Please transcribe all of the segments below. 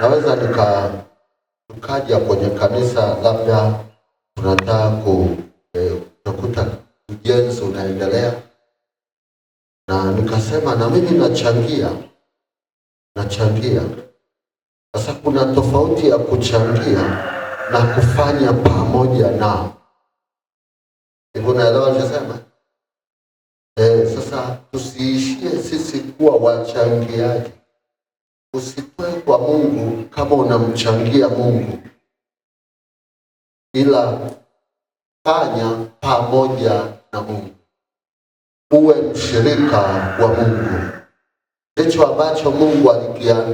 naweza tukaja kwenye kanisa, labda tunataka kukuta ujenzi unaendelea, na nikasema na mimi nachangia. Sasa kuna tofauti ya kuchangia na kufanya pamoja nao. Hivyo naelewa nisema. Sasa tusiishie sisi kuwa wachangiaji. Usitoe kwa Mungu kama unamchangia Mungu, ila fanya pamoja na Mungu, uwe mshirika wa Mungu. Ndicho ambacho Mungu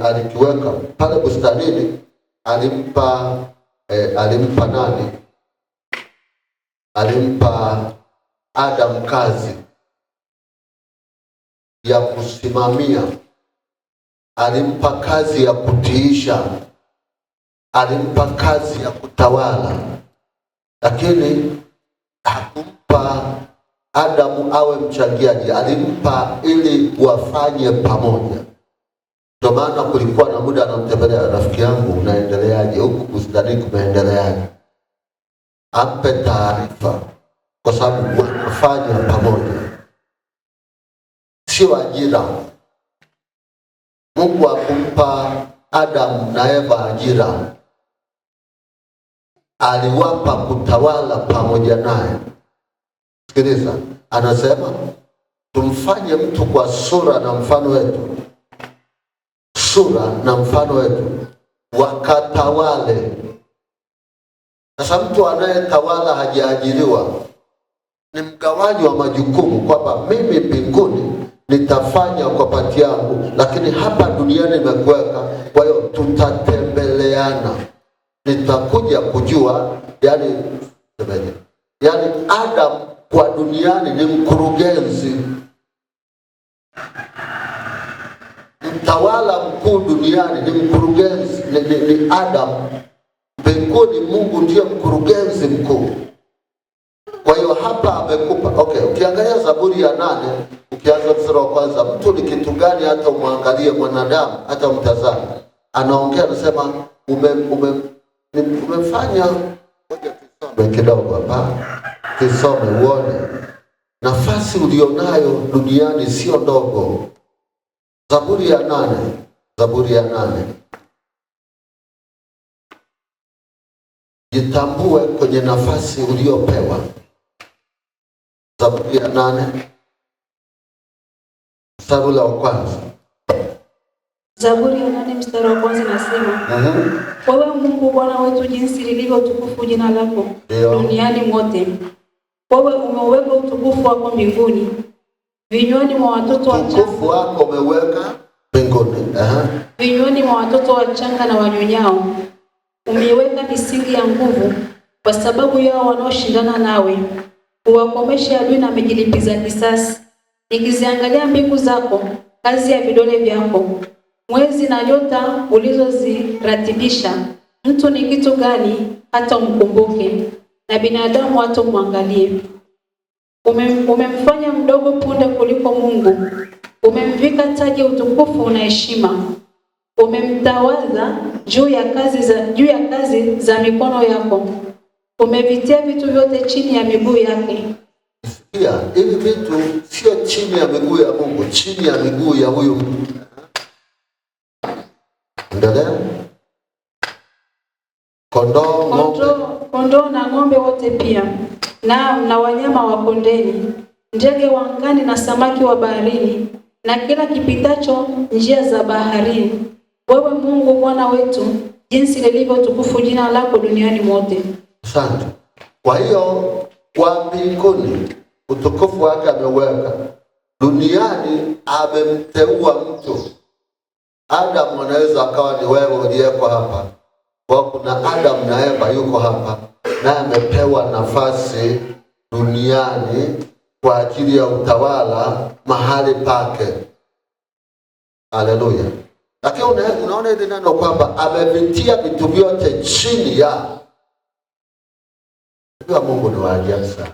alikiweka pale bustanini. Alimpa nani? Alimpa Adam kazi ya kusimamia, alimpa kazi ya kutiisha, alimpa kazi ya kutawala, lakini hakumpa Adamu awe mchangiaji. Alimpa ili wafanye pamoja. Ndio maana kulikuwa na muda anamtembelea, rafiki yangu unaendeleaje huku bustanini, kumeendeleaje? Ampe taarifa, kwa sababu wanafanya pamoja, sio ajira. Mungu akumpa Adamu na Eva ajira, aliwapa kutawala pamoja naye. Sikiliza, anasema tumfanye mtu kwa sura na mfano wetu, wakatawale. Sasa mtu anayetawala hajaajiriwa, ni mgawanyo wa majukumu, kwamba mimi mbinguni nitafanya kwa pati yangu, lakini hapa duniani nimekuweka. Kwa hiyo tutatembeleana, nitakuja kujua. Yani Adam kwa duniani ni mkurugenzi, mtawala mkuu duniani ni mkurugenzi, ni Adam. Mbinguni Mungu ndiye mkurugenzi mkuu. Kwa hiyo hapa amekupa. Ukiangalia Zaburi ya 8, ukianza mstari wa kwanza, mtu ni kitu gani hata umwangalie mwanadamu, hata umtazame? Anaongea, anasema umefanya. Ngoja tusome kidogo hapa, tusome uone nafasi ulionayo duniani sio ndogo. Zaburi ya 8. Jitambue kwenye nafasi uliopewa. Zaburi ya 8 mstari wa kwanza. Zaburi ya 8 mstari wa kwanza nasema, wewe Mungu Bwana wetu, jinsi lilivyo tukufu jina lako duniani mote. Wewe umeweka utukufu wako mbinguni, vinywani mwa watoto wachanga. Utukufu wako umeweka mbinguni, vinywani mwa watoto wachanga na wanyonyao. Umeiweka misingi ya nguvu kwa sababu yao wanaoshindana nawe. Uwakomeshe adui na amejilipiza kisasi. Nikiziangalia mbingu zako, kazi ya vidole vyako, mwezi na nyota ulizoziratibisha, mtu ni kitu gani hata umkumbuke, na binadamu hata umwangalie? Umemfanya mdogo punde kuliko Mungu. Umemvika taji utukufu na heshima. Umemtawaza juu ya kazi za mikono yako. Umevitia vitu vyote chini ya miguu yake. Hivi vitu sio chini ya miguu ya Mungu, chini ya miguu ya huyu mtu. Endelea. Kondoo na ng'ombe wote pia, na wanyama wa kondeni, ndege wa angani na samaki wa baharini, na kila kipitacho njia za baharini. Wewe Mungu Bwana wetu, jinsi lilivyo tukufu jina lako duniani mote. Asante. Kwa hiyo kwa mbinguni utukufu wake ameweka, duniani amemteua mtu. Adam anaweza akawa ni wewe uliyeko hapa, kwa kuna Adam na Eva yuko hapa, na amepewa nafasi duniani kwa ajili ya utawala mahali pake. Haleluya. Lakini unaona ile neno kwamba amevitia vitu vyote chini ya. Kwa Mungu ni wa ajabu sana.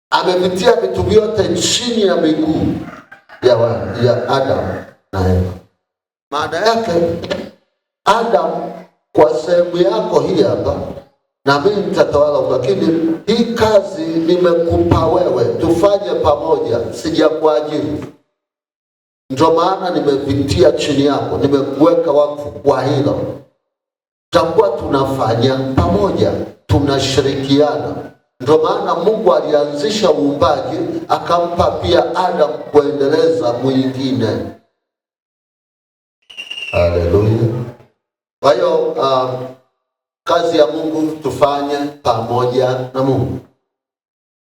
Amevitia vitu vyote chini ya miguu ya Adam na Eva. Maana yake Adam, kwa sehemu yako hii hapa, na mimi nitatawala, lakini hii kazi nimekupa wewe, tufanye pamoja, sijakuajiri. Ndio maana nimepitia chini yako, nimekuweka wakfu kwa hilo. Tutakuwa tunafanya pamoja, tunashirikiana. Ndio maana Mungu alianzisha uumbaji, akampa pia Adam kuendeleza mwingine. Haleluya. Kwa hiyo kazi ya Mungu tufanye pamoja na Mungu.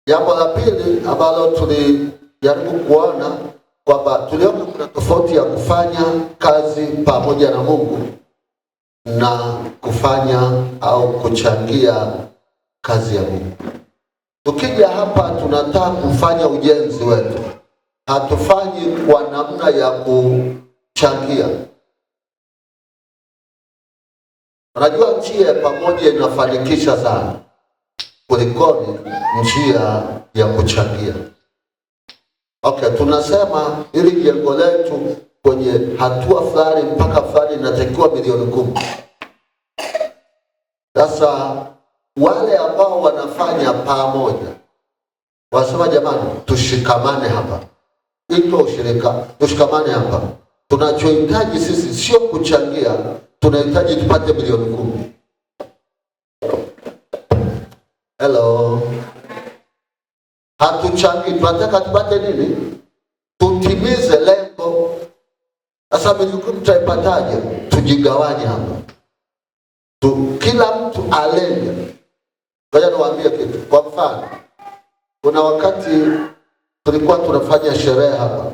Jambo la pili ambalo tulijaribu kuona kwamba tuliona kuna tofauti ya kufanya kazi pamoja na Mungu na kufanya au kuchangia kazi ya Mungu. Tukija hapa tunataka kufanya ujenzi wetu, hatufanyi kwa namna ya kuchangia. Unajua njia pamoja inafanikisha sana kulikoni njia ya kuchangia. Okay, tunasema ili jengo letu kwenye hatua fulani mpaka fulani inatakiwa milioni 10. Sasa wale ambao wanafanya pamoja wasema, jamani, tushikamane hapa. Ito ushirika, tushikamane hapa. Tunachohitaji sisi sio kuchangia, tunahitaji tupate milioni 10. Hello. Hatuchangi, tunataka tupate nini? Tutimize lengo. Sasa milioni 10 tutaipataje? Tujigawanye hapa. Kila mtu alenge. Ngoja niwaambie kitu. Kwa mfano, kuna wakati tulikuwa tunafanya sherehe hapa.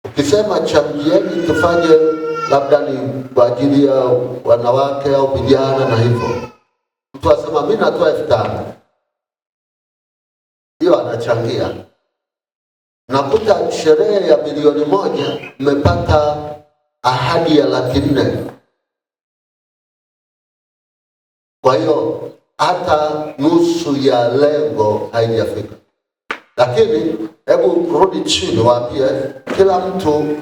Ukisema changieni tufanye labda ni kwa ajili ya wanawake au vijana na hivyo, mtu asema mimi natoa 5,000. Hiyo anachangia. Nakuta sherehe ya milioni 1 mmepata ahadi ya 400,000. Kwa hiyo hata nusu ya lengo haijafika. Lakini hebu rudi chini, waambie kila mtu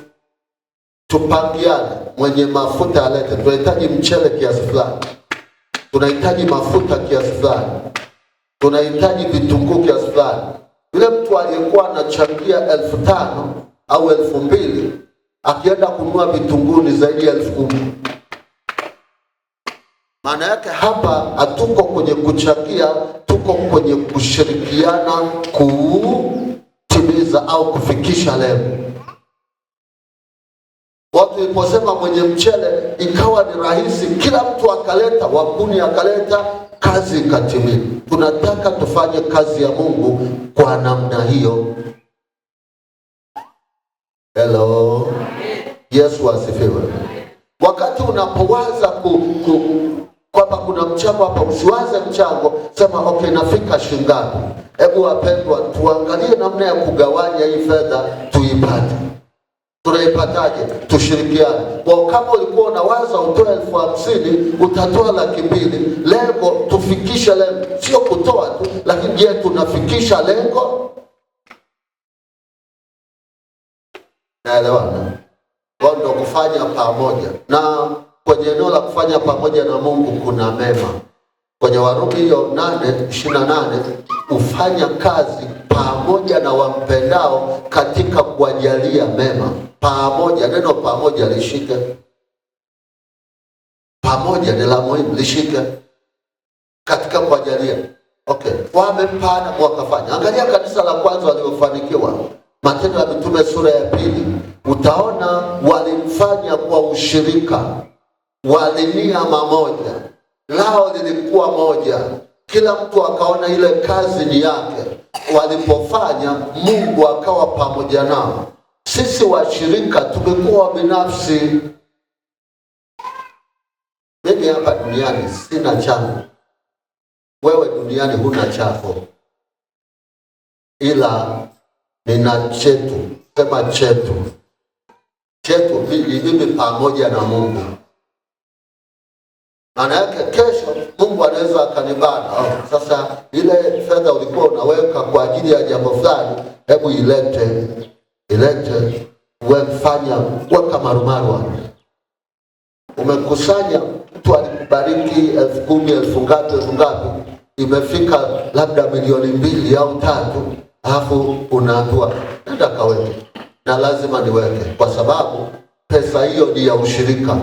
tupangiane, mwenye mafuta alete. Tunahitaji mchele kiasi fulani, tunahitaji mafuta kiasi fulani, tunahitaji vitunguu kiasi fulani. Yule mtu aliyekuwa anachangia 5,000 au 2,000 akienda kununua vitunguu ni zaidi ya 10,000. Maana yake hapa hatuko kwenye kuchangia, tuko kwenye kushirikiana kutimiza au kufikisha lengo. Watu iliposema mwenye mchele ikawa ni rahisi, kila mtu akaleta, wabuni akaleta, kazi ikatimia. Tunataka tufanye kazi ya Mungu kwa namna hiyo. Hello. Yesu asifiwe. Wakati unapowaza kwamba kuna mchango hapa, usiwaze mchango, sema okay, nafika shingapi. Hebu wapendwa, tuangalie namna ya kugawanya hii fedha tuipate. Tunaipataje? Tushirikiane. Kwa kama ulikuwa unawaza utoe 50,000, utatoa 200,000. Lengo tufikisha lengo, sio kutoa tu, lakini je, tunafikisha lengo? Naelewana? Kwa ndio kufanya pamoja. Na kwenye eneo la kufanya pamoja na Mungu kuna mema. Kwenye Warumi hiyo 8:28, ufanya kazi pamoja na wampendao katika kuwajalia mema. Pamoja, neno pamoja lishike. Pamoja ni la muhimu, lishike. Katika kuwajalia. Okay, wamempana wakafanya. Angalia kanisa la kwanza waliofanikiwa. Matendo ya Mitume sura ya 2. Utaona walimfanya kwa ushirika. Walinia mamoja. Lao lilikuwa moja. Kila mtu akaona ile kazi ni yake. Walipofanya, Mungu akawa pamoja nao. Sisi washirika tumekuwa binafsi. Mimi hapa duniani sina changu. Wewe duniani huna chako. Ila nina chetu. Sema chetu. Chetu mimi pamoja na Mungu. Maana yake kesho Mungu anaweza akanibana. Sasa ile fedha ulikuwa unaweka kwa ajili ya jambo fulani, hebu ilete wefanya weka marumaru. umekusanya, mtu alikubariki 10,000, 10,000 ngapi, imefika labda milioni 2 au 3, alafu unaambiwa nenda kaweke. Na lazima niweke kwa sababu pesa hiyo ni ya ushirika.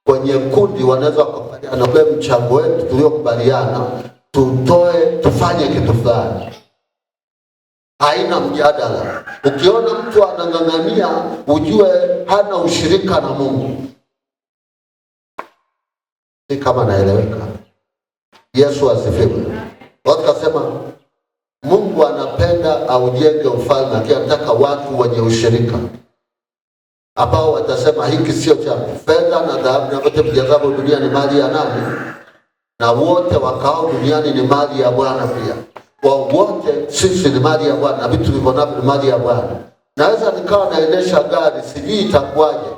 Kwenye kundi wanaweza kufanya na mchango wetu tuliokubaliana tutoe, tufanye kitu fulani. Haina mjadala. Ukiona mtu anang'ang'ania, ujue hana ushirika na Mungu. Ni kama naeleweka? Yesu asifiwe. Watu kasema Mungu anapenda aujenge ufalme, anataka watu wenye ushirika ambao watasema hiki sio changu. Fedha na dhahabu na vyote vijazavyo dunia ni mali ya nani? Na wote wakao duniani ni mali ya Bwana pia. Kwa wote sisi ni mali ya Bwana, na vitu vilivyonavyo ni mali ya Bwana. Naweza nikawa naendesha gari, sijui itakuwaje.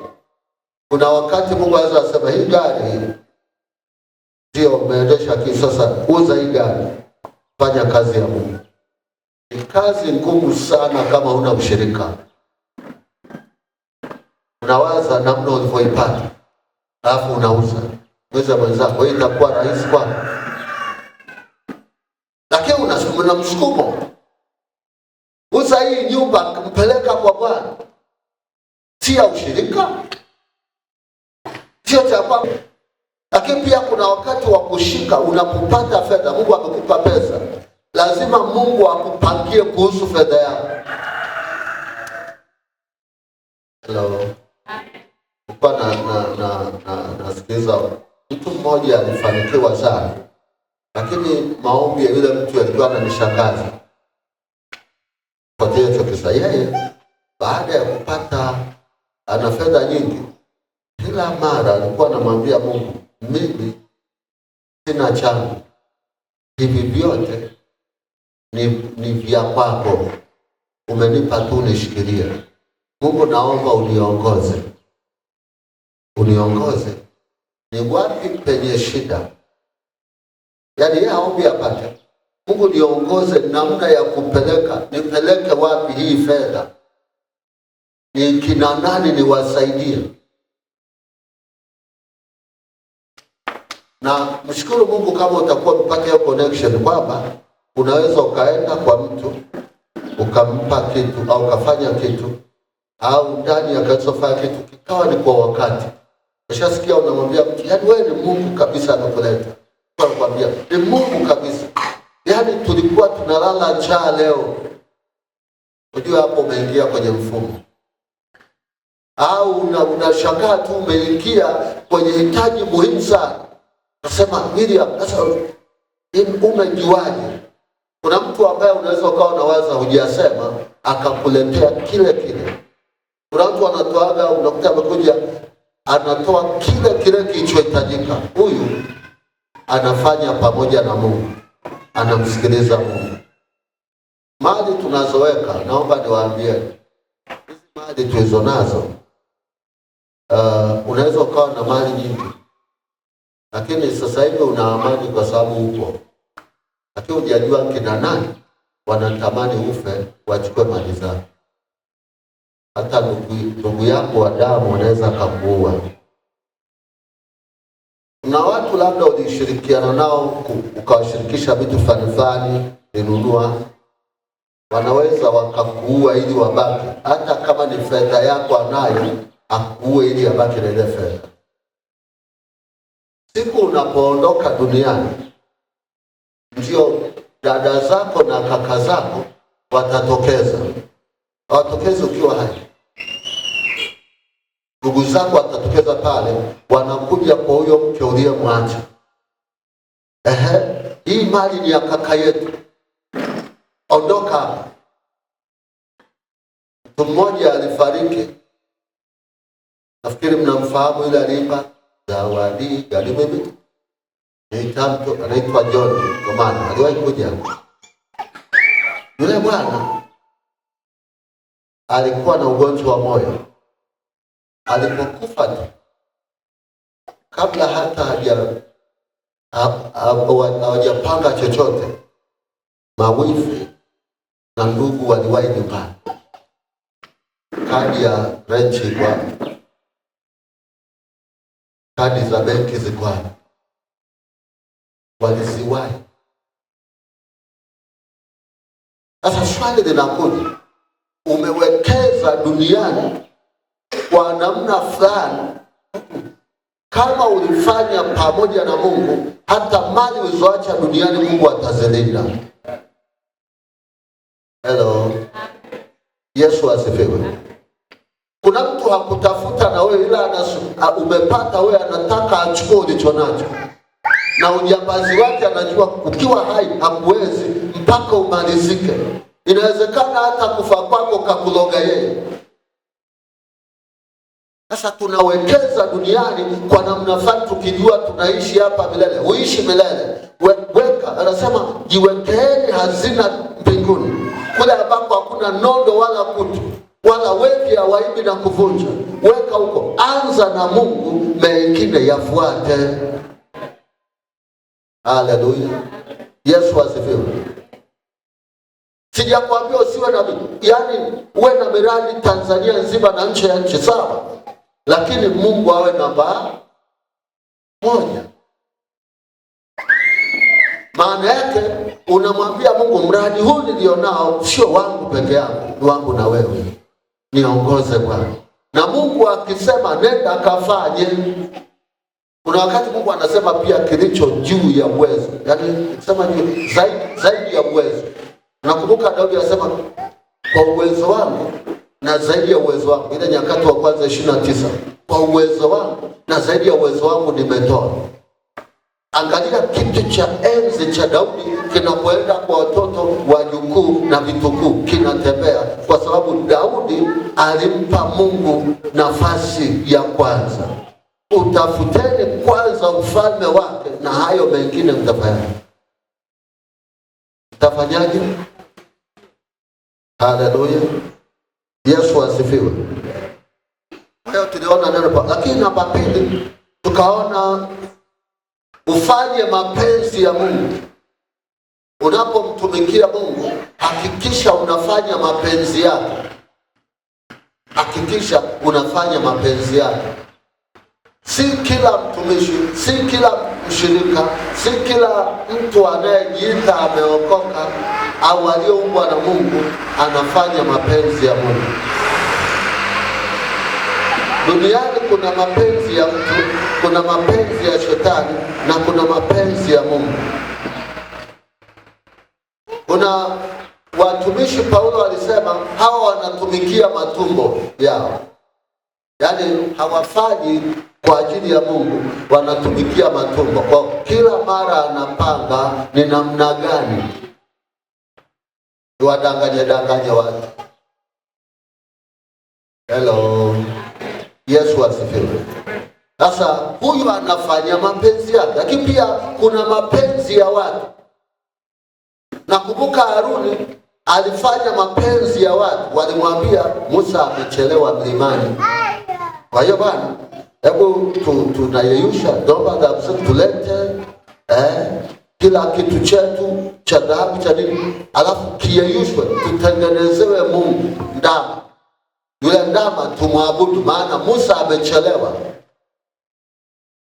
Kuna wakati Mungu anaweza kusema hii gari ndio umeendesha sasa, uza hii gari, fanya kazi ya Mungu. Ni kazi ngumu sana kama huna ushirika. Unawaza namna ulivyoipata, alafu unauza. Mweza mwenzako, hii itakuwa rahisi kwako. Lakini una msukumo. Uza hii nyumba, mpeleka kwa Bwana. Tia ushirika. Sio cha kwako. Lakini pia kuna wakati wa kushika, unapopata fedha, Mungu amekupa pesa. Lazima Mungu akupangie kuhusu fedha yako. Hello. Nasikiliza mtu mmoja alifanikiwa sana, lakini maombi ya yule mtu yalikuwa yananishangaza. Kwa hiyo kisa yeye baada ya kupata ana fedha nyingi, kila mara alikuwa anamwambia Mungu, mimi sina changu, hivi vyote ni vya kwako, umenipa tu nishikilie. Mungu, naomba uniongoze. Uniongoze ni wapi penye shida. Yaani yeye haombi apate. Mungu niongoze namna ya kupeleka, nipeleke wapi hii fedha? Ni kina nani niwasaidie? Na mshukuru Mungu kama utakuwa mpaka hiyo connection kwamba unaweza ukaenda kwa mtu ukampa kitu au ukafanya kitu au ndani akazofanya kitu kikawa ni kwa wakati. Ushasikia unamwambia mtu, yaani wewe ni Mungu kabisa anakuleta. Kwa kwambia ni Mungu kabisa. Yaani tulikuwa tunalala njaa leo. Unajua hapo umeingia kwenye mfumo. Au unashangaa tu umeingia kwenye hitaji muhimu sana. Nasema Miriam, sasa umejuaje? Kuna mtu ambaye unaweza ukawa unawaza hujasema akakuletea kile. Kuna mtu anatoaga, unakuta amekuja anatoa kile kilichohitajika. Huyu anafanya pamoja na Mungu, anamsikiliza Mungu. Mali tunazoweka, naomba niwaambie, hizi mali tulizo nazo, unaweza ukawa na mali nyingi, lakini sasa hivi una amani kwa sababu upo. Lakini hujajua kina nani wanatamani ufe wachukue mali zako. Hata ndugu yako wa damu wanaweza kukuua. Kuna watu labda ulishirikiana nao ukawashirikisha vitu fulani ninunua, wanaweza wakakuua ili wabaki. Hata kama ni fedha yako anayo, akuue ili abaki na ile fedha. Siku unapoondoka duniani, ndio dada zako na kaka zako watatokeza. Watokeze ukiwa hai. Ndugu zako watatokeza pale, wanakuja kwa huyo mke uliyemwacha. Hii mali ni ya kaka yetu. Ondoka hapa. Mtu mmoja alifariki. Nafikiri mnamfahamu yule aliimba zawadi gari mimi. Anaitwa John Komani. Aliwahi kuja. Yule bwana alikuwa na ugonjwa wa moyo. Alipokufa tu, kabla hata hawajapanga chochote, mawifi na ndugu waliwahi nyumbani. Kadi ya renchi kwa kadi za benki ziko wapi? Waliziwahi. Sasa swali linakuja, umewekeza duniani kwa namna fulani, kama ulifanya pamoja na Mungu, hata mali ulizoacha duniani Mungu atazilinda. Hello. Yesu asifiwe. Kuna mtu hakutafuta na wewe, ila umepata wewe, anataka achukue ulicho nacho. Na ujambazi wake anajua ukiwa hai hakuwezi mpaka umalizike. Inawezekana hata kufa kwako kakuloga yeye. Sasa tunawekeza duniani kwa namna fulani tukijua tunaishi hapa milele. Uishi milele. Weka, anasema jiwekeeni hazina mbinguni, kule ambako hakuna nondo wala kutu wala wevi hawaibi na kuvunja. Weka huko, anza na Mungu, mengine yafuate. Haleluya. Yesu asifiwe. Sijakwambia usiwe na uwe na miradi Tanzania nzima na nje ya nchi, sawa, lakini Mungu awe namba moja. Maana yake unamwambia Mungu, mradi huu nilionao sio wangu peke yangu, ni wangu na wewe, niongoze Bwana. Na Mungu akisema nenda kafanye. Kuna wakati Mungu anasema pia kilicho juu ya uwezo, yaani sema zaidi ya uwezo. Nakumbuka Daudi anasema kwa uwezo wangu na zaidi ya uwezo wangu, ile Nyakati wa kwanza 29, kwa uwezo wangu na zaidi ya uwezo wangu nimetoa. Angalia kitu cha enzi cha Daudi kinapoenda kwa watoto, wajukuu na vitukuu, kinatembea kwa sababu Daudi alimpa Mungu nafasi ya kwanza. Utafuteni kwanza ufalme wake na hayo mengine mtafanya. Tafanyaje? Haleluya. Yesu asifiwe. Leo tuliona neno, lakini namba pili tukaona ufanye mapenzi ya Mungu. Unapomtumikia Mungu, hakikisha unafanya mapenzi yake. Hakikisha unafanya mapenzi yake. Si kila mtumishi, si kila mshirika, si kila mtu anayejiita ameokoka au aliyeumbwa na Mungu anafanya mapenzi ya Mungu. Duniani kuna mapenzi ya mtu, kuna mapenzi ya shetani na kuna mapenzi ya Mungu. Kuna watumishi, Paulo alisema hawa wanatumikia matumbo yao. Yaani hawafanyi kwa ajili ya Mungu, wanatumikia matumbo. Kwa kila mara anapanga ni namna gani wadanganye watu. Hello. Yesu asifiwe. Sasa huyu anafanya mapenzi yake, lakini pia kuna mapenzi ya watu. Nakumbuka Haruni alifanya mapenzi ya watu. Walimwambia Musa amechelewa mlimani. Kwa hiyo bwana, hebu tunayeyusha domba za tulete kila kitu chetu cha dhahabu cha nini, alafu kiyeyushwe, tutengenezewe Mungu ndama. Yule ndama tumwabudu, maana Musa amechelewa.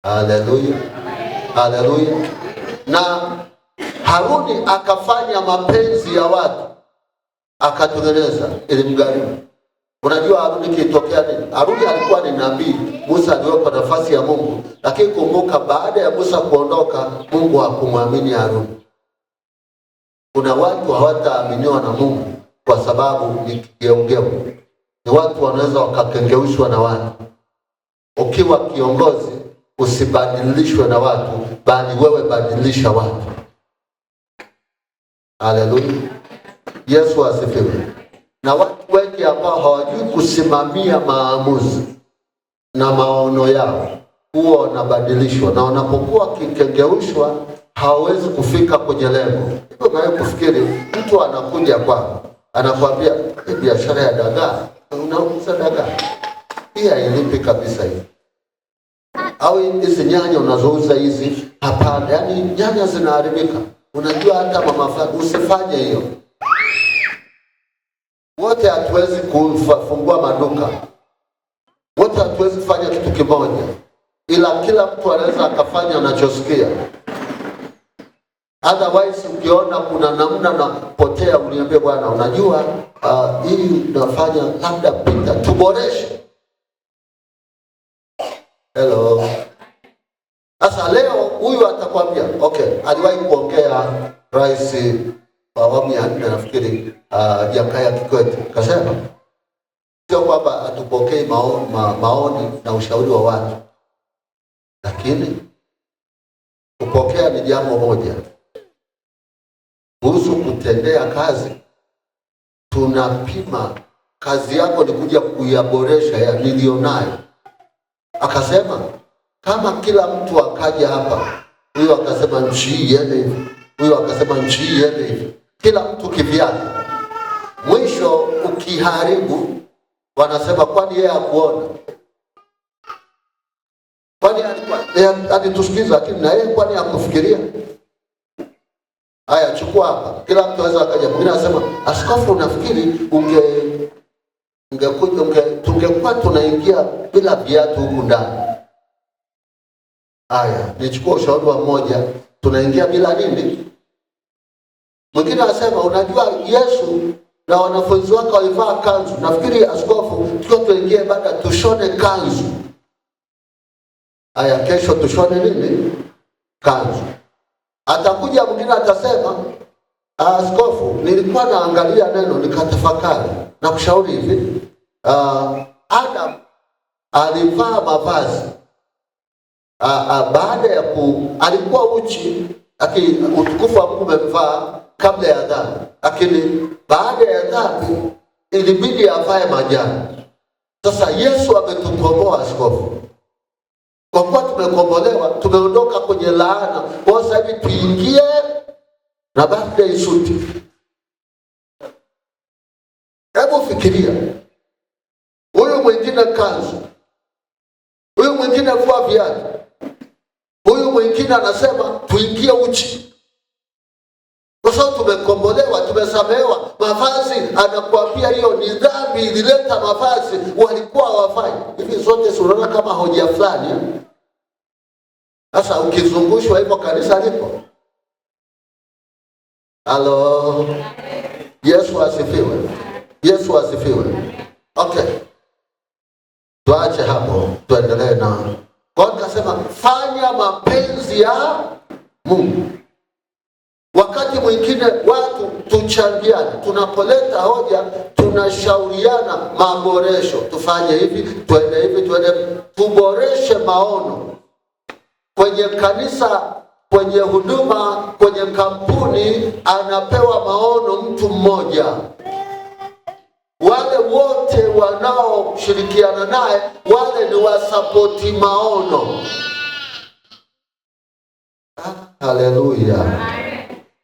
Haleluya. Haleluya. Na Haruni akafanya mapenzi ya watu, akatengeneza, ilimgharimu. Unajua Haruni kitokea nini? Haruni alikuwa ni nabii, Musa aliwekwa nafasi ya Mungu, lakini kumbuka baada ya Musa kuondoka, Mungu hakumwamini Haruni. Kuna watu hawataaminiwa na Mungu kwa sababu ni kigeugeu. Ni watu wanaweza wakakengeushwa na watu. Ukiwa kiongozi, usibadilishwe na watu, bali wewe badilisha watu. Haleluya. Yesu asifiwe. Na watu wengi ambao hawajui kusimamia maamuzi na maono yao, huwa wanabadilishwa, na wanapokuwa kikengeushwa hawawezi kufika kwenye lengo. Hivyo nawe kufikiri mtu anakuja kwako, anakuambia biashara ya dagaa, unauza dagaa, hii hailipi kabisa hii. Au hizi nyanya unazouza hizi, hapana, yaani nyanya zinaharibika. Unajua hata mama fulani, usifanye hiyo. Wote hatuwezi kufungua maduka. Wote hatuwezi kufanya kitu kimoja. ila kila mtu anaweza akafanya anachosikia. Otherwise ukiona kuna namna na potea, uniambie bwana, unajua hii nafanya labda pita tuboreshe. Hello. Sasa leo huyu atakwambia okay, aliwahi kuongea rais wa awamu ya 4 nafikiri Jakaya Kikwete, kasema sio kwamba atupokee maoni na ushauri wa watu, lakini kupokea ni jambo moja, kuhusu kutendea kazi tunapima. Kazi yako ni kuja kuyaboresha ya nilionayo. Akasema kama kila mtu akaja hapa, huyo akasema nchi iende hivi, huyo akasema nchi iende hivi, kila mtu kivyake, mwisho ukiharibu wanasema kwani yeye hakuona? Kwani alitusikiza, lakini na yeye kwani hakufikiria? Haya, chukua hapa, kila mtu anaweza akaja. Mwingine anasema askofu, unafikiri tungekuwa tunaingia bila viatu huku ndani? Haya, nichukua ushauri wa mmoja, tunaingia bila nini? Mwingine anasema unajua Yesu na wanafunzi wake walivaa kanzu, nafikiri askofu tukiwa tuingie baada tushone kanzu. Haya, kesho tushone nini? Kanzu. Atakuja mwingine atasema askofu, nilikuwa naangalia neno nikatafakari na kushauri hivi, Adam alivaa mavazi baada ya alikuwa uchi, lakini utukufu wa Mungu umemvaa kabla ya dhambi, lakini baada ya dhambi ilibidi avae majani. Sasa Yesu ametukomboa askofu. Kwa kuwa tumekombolewa, tumeondoka kwenye laana, kwa sasa hivi tuingie na birthday suit. Hebu fikiria, huyu mwingine kanzu, huyu mwingine vua viatu, huyu mwingine anasema tuingie uchi. Kwa sababu tumekombolewa, tumesamehewa. Mavazi anakuambia hiyo ni dhambi, ilileta mavazi, walikuwa hawafai. Hivi zote unaona kama hoja fulani. Sasa ukizungushwa hivyo kanisa lipo. Halo. Yesu asifiwe. Yesu asifiwe. Okay. Tuache hapo, tuendelee na. Kwa hiyo akasema fanya mapenzi ya Mungu. Wakati mwingine watu tuchangiane, tunapoleta hoja tunashauriana maboresho, tufanye hivi, tuende hivi, tuboreshe maono. Kwenye kanisa, kwenye huduma, kwenye kampuni anapewa maono mtu mmoja. Wale wote wanaoshirikiana naye wale ni wasapoti maono. Haleluya.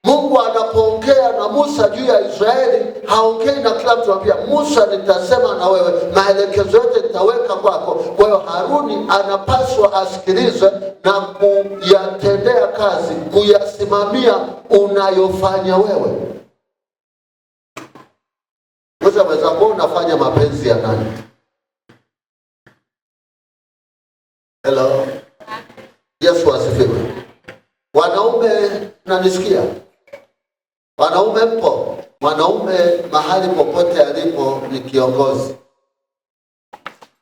Mungu anapoongea na Musa juu ya Israeli, haongei na kila mtu. Anambia Musa, nitasema na wewe, maelekezo yote nitaweka kwako. Kwa hiyo Haruni anapaswa asikilize na kuyatendea kazi, kuyasimamia unayofanya wewe. Musa mwenzako, unafanya mapenzi ya nani? Hello. Yesu asifiwe. Wanaume nanisikia? Wanaume mpo? Mwanaume mahali popote alipo ni kiongozi.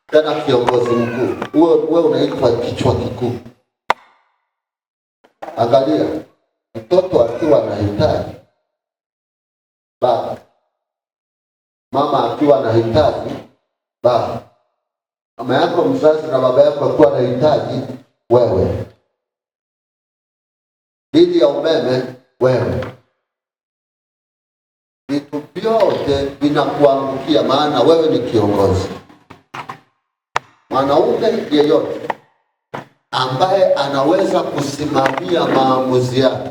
Tena kiongozi mkuu. Wewe unaitwa kichwa kikuu. Angalia, mtoto akiwa anahitaji baba, mama akiwa anahitaji baba, mama yako mzazi na baba yako akiwa anahitaji wewe, bili ya umeme wewe, vitu vyote vinakuangukia, maana wewe ni kiongozi. Mwanaume yeyote ambaye anaweza kusimamia maamuzi yake,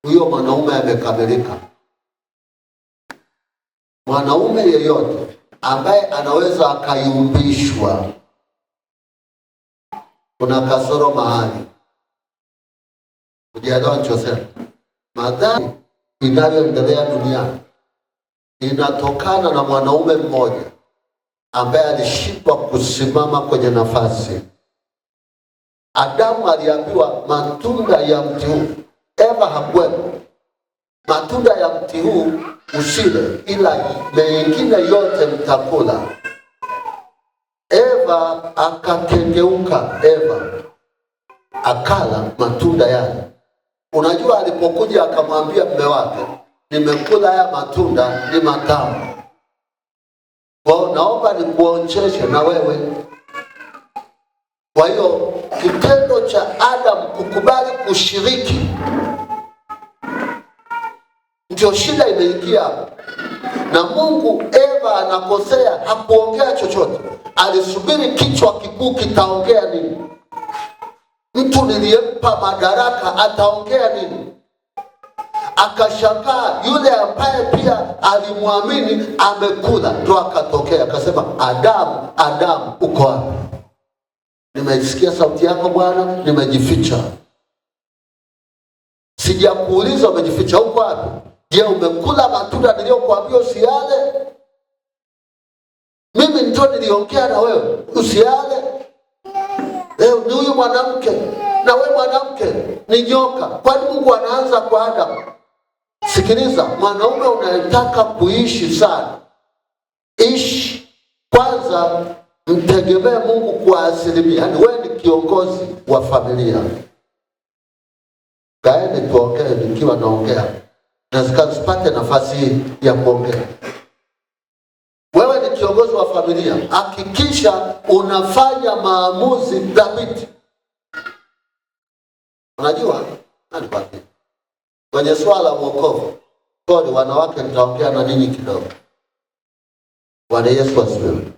huyo mwanaume amekamilika. Mwanaume yeyote ambaye anaweza akayumbishwa, kuna kasoro mahali. Ujielewa nichosema? Madhara inayoendelea duniani inatokana na mwanaume mmoja ambaye alishindwa kusimama kwenye nafasi. Adamu aliambiwa matunda ya mti huu, Eva hakuwepo, matunda ya mti huu usile, ila mengine yote mtakula. Eva akakengeuka, Eva akala matunda yale. Unajua alipokuja akamwambia mume wake, nimekula haya matunda, ni matamu, kwa naomba nikuonjeshe na wewe. Kwa hiyo kitendo cha Adamu kukubali kushiriki ndio shida imeingia. Na Mungu, Eva anakosea, hakuongea chochote, alisubiri kichwa kikuu kitaongea nini. Mtu niliyempa madaraka ataongea nini? Akashangaa yule ambaye pia alimwamini amekula, ndo akatokea akasema, Adamu, Adamu, uko wapi? Nimesikia sauti yako Bwana, nimejificha. Sijakuuliza umejificha, uko wapi? Je, umekula matunda niliyokuambia usiale? Mimi ndio niliongea na wewe usiale. Leo ni huyu mwanamke, na wewe mwanamke ni nyoka. Kwani Mungu anaanza kwa Adamu? Sikiliza, mwanaume unayetaka kuishi sana, ishi kwanza, mtegemee Mungu kwa asilimia. Yaani wewe ni kiongozi wa familia. Kaeni tuongee, nikiwa naongea na zikazipate nafasi hii ya kuongea. Wewe ni kiongozi wa familia, hakikisha unafanya maamuzi thabiti. Unajua nanikwambia, kwenye swala la wokovu, sorry wanawake, nitaongea na ninyi kidogo. Bwana Yesu asifiwe.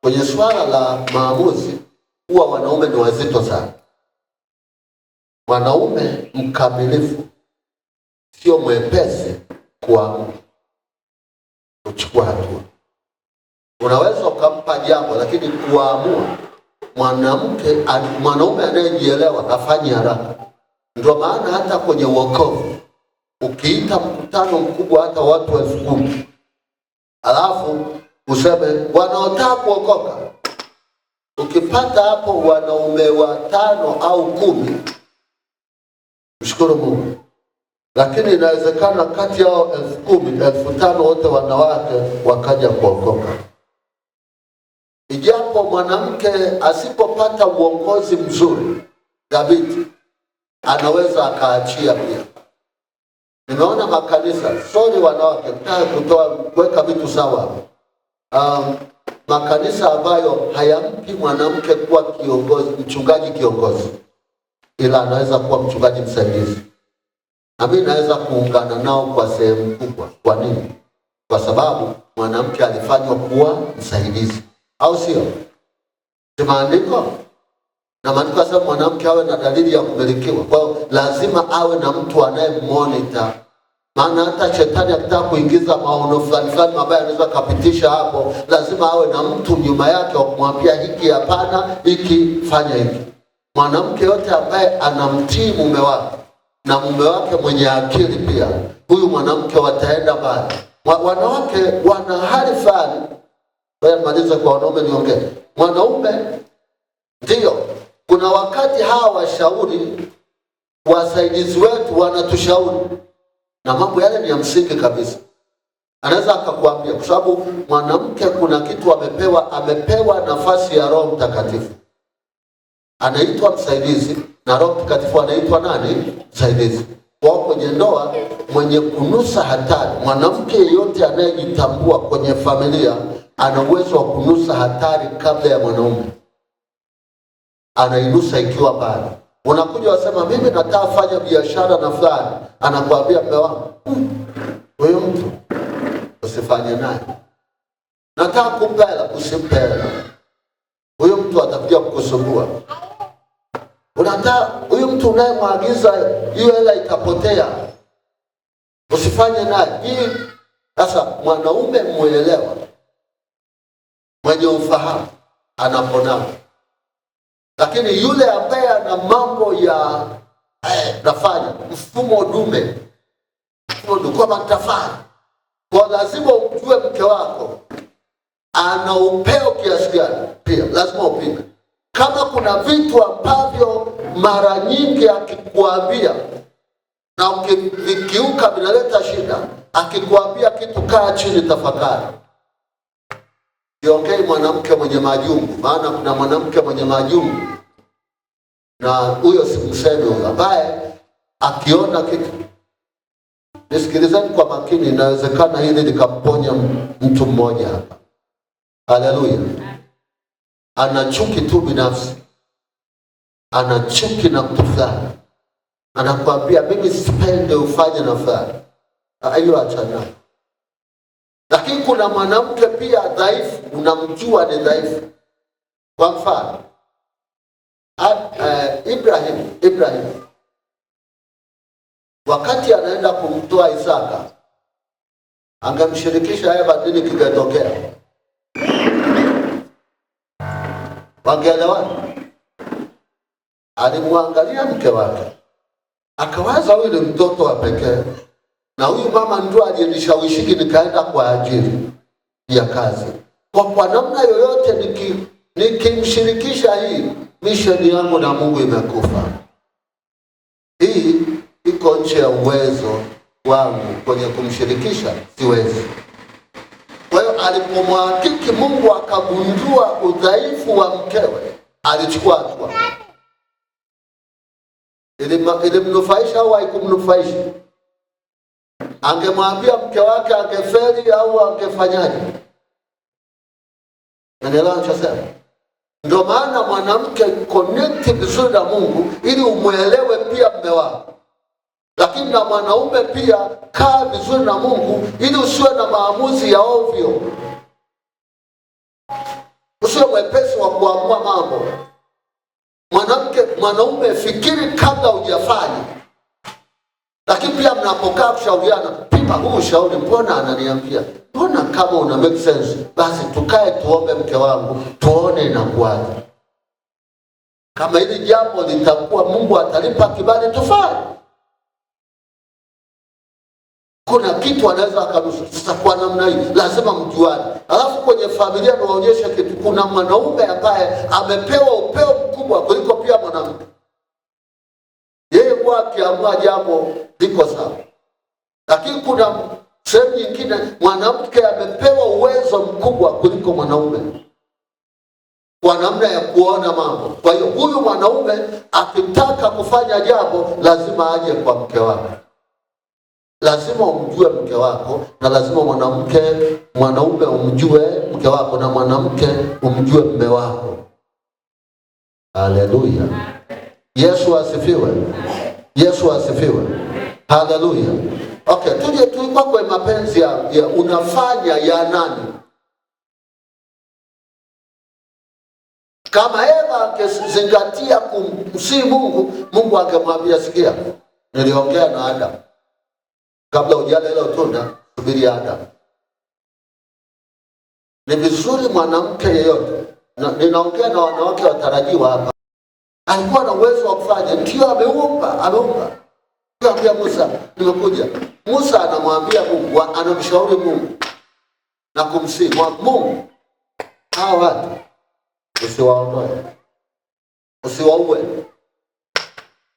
Kwenye swala la maamuzi, huwa wanaume ni wazito sana. Mwanaume mkamilifu sio mwepesi kuamua, kuchukua hatua. Unaweza ukampa jambo, lakini kuamua, mwanaume anayejielewa hafanyi haraka. Ndio maana hata kwenye wokovu, ukiita mkutano mkubwa hata watu 10,000, alafu useme wanaotaka kuokoka, ukipata hapo wanaume 5 au 10, mshukuru Mungu. Lakini inawezekana kati yao 10,000, 5,000 wote wanawake wakaja kuokoka. Ijapo mwanamke asipopata uongozi mzuri dhabiti, anaweza akaachia pia. Nimeona makanisa, sorry wanawake, nataka kuweka vitu sawa. Makanisa ambayo hayampi mwanamke kuwa kiongozi, mchungaji kiongozi, ila anaweza kuwa mchungaji msaidizi. Na mimi naweza kuungana nao kwa sehemu kubwa. Kwa nini? Kwa sababu mwanamke alifanywa kuwa msaidizi, au sio? Si maandiko? Na maandiko yanasema mwanamke awe na dalili ya kumilikiwa. Kwa hiyo lazima awe na mtu anayemonitor. Maana hata shetani akitaka kuingiza maono fulani mabaya anaweza kapitisha hapo, lazima awe na mtu nyuma yake wa kumwambia hiki hapana, hiki fanya hiki. Mwanamke yote ambaye anamtii mume wake na mume wake mwenye akili pia, huyu mwanamke wataenda mbali. Wanawake wana hali fulani. Wewe maliza kwa wanaume niongee. Mwanaume ndio kuna wakati hawa washauri wasaidizi wetu wanatushauri na mambo yale ni ya msingi kabisa. Anaweza akakwambia, kwa sababu mwanamke kuna kitu amepewa nafasi ya Roho Mtakatifu. Anaitwa msaidizi na Roho Mtakatifu anaitwa nani? Msaidizi. Kwa kwenye ndoa, mwenye kunusa hatari, mwanamke yeyote anayejitambua kwenye familia ana uwezo wa kunusa hatari kabla ya mwanaume. Anainusa ikiwa mbali. Unakuja wasema mimi nataka fanya biashara na fulani, anakuambia mume wangu, huyo mtu usifanye naye. Nataka kumpa hela, usimpe hela. Huyo mtu atakuja kukusumbua. Unataka huyo mtu unayemwagiza hiyo hela itapotea, usifanye naye. Hii sasa mwanaume muelewa, mwenye ufahamu anapona. Lakini yule ambaye ana mambo ya nafanya mfumo dume, kama nitafanya, kwa lazima umjue mke wako ana upeo kiasi gani, pia lazima upime. Kama kuna vitu ambavyo mara nyingi akikuambia na ukivikiuka vinaleta shida, akikuambia kitu, kaa chini, tafakari. Siongei mwanamke mwenye majungu, maana kuna mwanamke mwenye majungu, na huyo simsemi huyo, ambaye akiona kitu. Nisikilizeni kwa makini, inawezekana hili likamponya mtu mmoja hapa. Haleluya. Ana chuki tu binafsi, ana chuki na mtu fulani, anakuambia mimi sipende ufanye na fulani, hiyo achana. Lakini kuna mwanamke pia dhaifu, unamjua ni dhaifu. Kwa mfano Ibrahim wakati anaenda kumtoa Isaka, angemshirikisha Eva, nini kingetokea? Wangeelewana? Alimwangalia mke wake, akawaza huyu ni mtoto wa pekee, na huyu mama ndio aliyenishawishiki nikaenda kwa ajili ya kazi. Kwa namna yoyote nikimshirikisha hii, misheni yangu na Mungu imekufa. Hii iko nje ya uwezo wangu, kwenye kumshirikisha siwezi. Kwa hiyo alipomhakiki Mungu akagundua udhaifu wa mkewe, alichukua hatua. Ilimnufaisha au haikumnufaisha? Angemwambia mke wake angefeli au angefanyaje? Unaelewa ninachosema? Ndio maana mwanamke connect vizuri na Mungu ili umuelewe pia mume wako. Lakini na mwanaume pia kaa vizuri na Mungu ili usiwe na maamuzi ya ovyo. Usiwe mwepesi wa kuamua mambo. Mwanaume fikiri kabla hujafanya. Lakini pia mnapokaa kushauriana, pima huu ushauri, mbona ananiambia? Mbona kama una make sense? Basi tukae tuombe mke wangu, tuone inakuwaje. Kama hili jambo litakuwa Mungu atalipa kibali tufanye. Kuna kitu anaweza akaruhusu. Sasa kwa namna hii lazima mjuane. Alafu kwenye familia nawaonyesha kitu, kuna mwanaume ambaye amepewa upeo mkubwa kuliko pia mwanamke. Yeye kwa akiamua jambo liko sawa. Lakini kuna sehemu nyingine mwanamke amepewa uwezo mkubwa kuliko mwanaume kwa namna ya kuona mambo. Kwa hiyo huyu mwanaume akitaka kufanya jambo lazima aje kwa mke wake. Lazima umjue mke wako, na lazima mwanaume umjue mke wako, na mwanamke umjue mume wako. Haleluya. Yesu asifiwe. Yesu asifiwe. Haleluya. Okay, tuje tulikuwa kwa mapenzi ya unafanya ya nani? Kama Eva angezingatia kumsihi Mungu, Mungu angemwambia sikia, niliongea na Adam. Kabla hujala ile tunda, subiri Adam. Ni vizuri mwanamke yeyote, ninaongea na wanawake watarajiwa hapa, alikuwa na uwezo wa kufanya, ndio ameumba. Ndio Musa, nimekuja. Musa anamwambia Mungu, anamshauri Mungu na kumsihi Mungu, hawa watu usiwaondoe, usiwaue.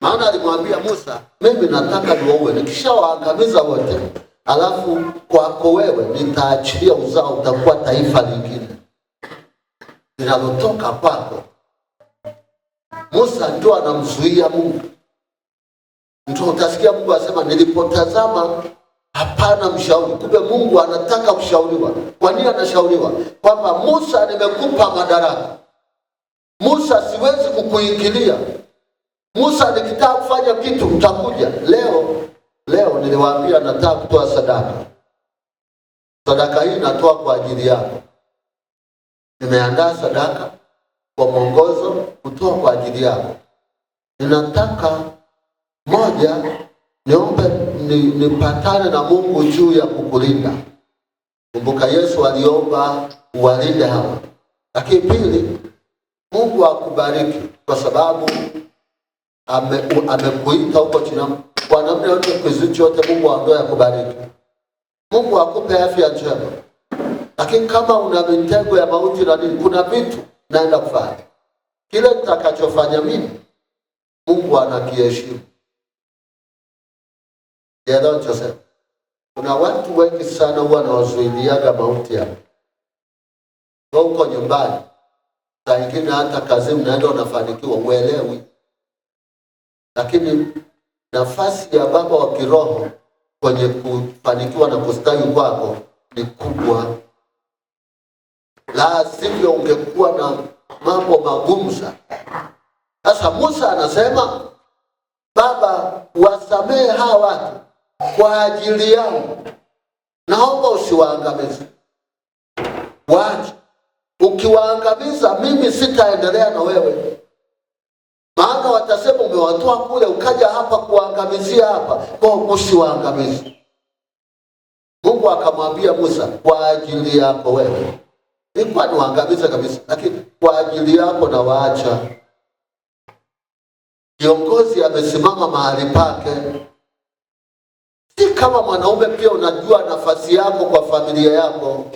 Maana alimwambia Musa, mimi nataka niwaue, nikishawaangamiza wote, alafu kwako wewe nitaachilia uzao, utakuwa taifa lingine linalotoka kwako. Musa ndio anamzuia Mungu. Ndio utasikia Mungu asema, nilipotazama hapana mshauri. Kumbe Mungu anataka kushauriwa. Kwa nini anashauriwa? Kwamba Musa, nimekupa madaraka. Musa, siwezi kukuingilia. Musa, nikitaka kufanya kitu utakuja. Leo niliwaambia nataka kutoa sadaka. Sadaka hii natoa kwa ajili yako. Nimeandaa sadaka kwa mwongozo kutoa kwa ajili yako. Ninataka moja, niombe nipatane na Mungu juu ya kukulinda. Kumbuka Yesu aliomba uwalinde hawa. Lakini pili, Mungu akubariki kwa sababu amekuita huko chini. Kwa namna yote kizuizi chote Mungu aondoe akubariki. Mungu akupe afya njema. Lakini kama una mitego ya mauti na nini, kuna vitu naenda kufanya. kile nitakachofanya mimi Mungu anakiheshimu. Ndio nachosema. Kuna watu wengi sana huwa wanawazuiliaga mauti yao. Uko nyumbani, saa ingine hata kazi mnaenda unafanikiwa, uelewi. Lakini nafasi ya baba wa kiroho kwenye kufanikiwa na kustawi kwako ni kubwa. La sivyo ungekuwa na mambo magumu sana. Sasa Musa anasema, Baba, wasamehe hawa watu kwa ajili yangu. Naomba usiwaangamize. Waache. Ukiwaangamiza mimi sitaendelea na wewe. Maana watasema umewatoa kule ukaja hapa kuangamizia hapa. Kwa usiwaangamize. Mungu akamwambia Musa, kwa ajili yako wewe. Nilikuwa niwaangamize kabisa, lakini kwa ajili yako na waacha. Kiongozi amesimama mahali pake. Si kama mwanaume pia unajua nafasi yako kwa familia yako.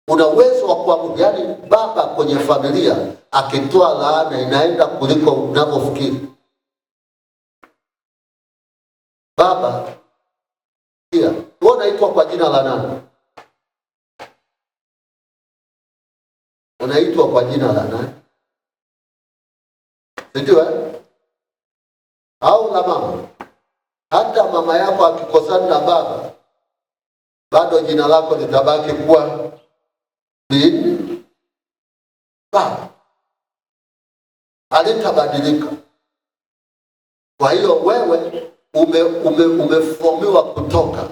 Una uwezo wa kuamuru. Yaani baba kwenye familia akitoa laana inaenda kuliko unavyofikiri. Baba pia, wewe unaitwa kwa jina la nani? Unaitwa kwa jina la nani? Sijui au la mama. Hata mama yako akikosana na baba, bado jina lako litabaki kuwa ni baba. Halitabadilika. Kwa hiyo wewe umefomiwa kutoka.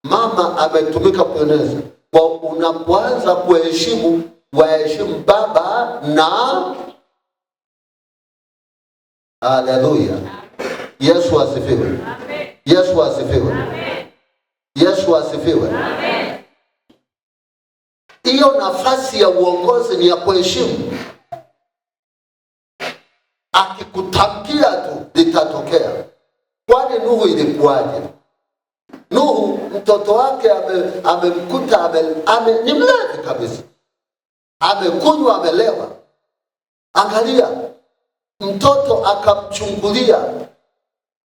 Mama ametumika kueneza. Kwa unapoanza kuheshimu, waheshimu baba na haleluya. Yesu asifiwe. Amen. Yesu asifiwe. Amen. Yesu asifiwe. Amen. Hiyo nafasi ya uongozi ni ya kuheshimu. Akikutamkia tu litatokea. Kwani Nuhu ilikuwaje? Nuhu mtoto wake amemkuta ni mlevi kabisa. Amekunywa, amelewa. Angalia, mtoto akamchungulia.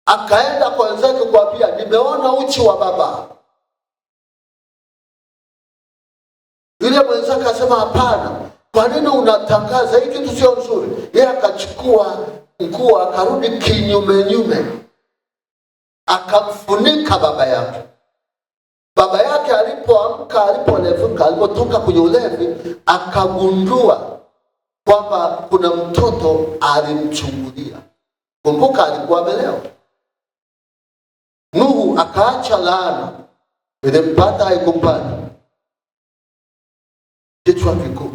Akaenda kwa wenzake kuambia, nimeona uchi wa baba. Yule mwenzake akasema, hapana, kwa nini unatangaza hiki kitu sio nzuri? Yeye akachukua nguo akarudi kinyume. Akamfunika baba yake. Baba yake alipoamka, alipotoka kwenye ulevi, akagundua kwamba kuna mtoto alimchungulia. Kumbuka alikuwa amelewa. Nuhu akaacha laana. Ilimpata haikumpata. Kichwa kikuu.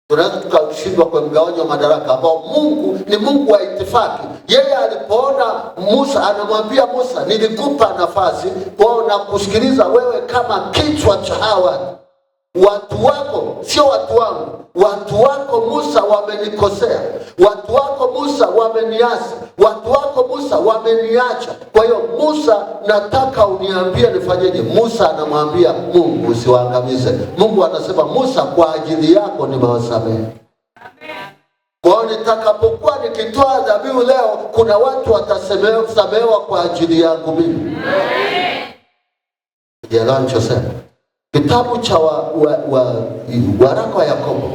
Tunaweza tukashindwa kwa mgawanyo wa madaraka ambao Mungu ni Mungu wa itifaki. Yeye alipoona Musa, anamwambia Musa, nilikupa nafasi kwa na kusikiliza wewe kama kichwa cha hawa. Watu wako sio watu wangu. Watu wako Musa wamenikosea. Watu wako Musa wameniasi. Watu wako Musa wameniacha. Kwa hiyo Musa, nataka uniambie nifanyeje? Musa anamwambia Mungu, usiwaangamize. Mungu anasema, Musa, kwa ajili yako nimewasamehe. Amen. Kwa hiyo nitakapokuwa nikitoa dhabihu leo, kuna watu watasamehewa kwa ajili yangu mimi. Amen. Ndio anachosema. Kitabu cha waraka wa Yakobo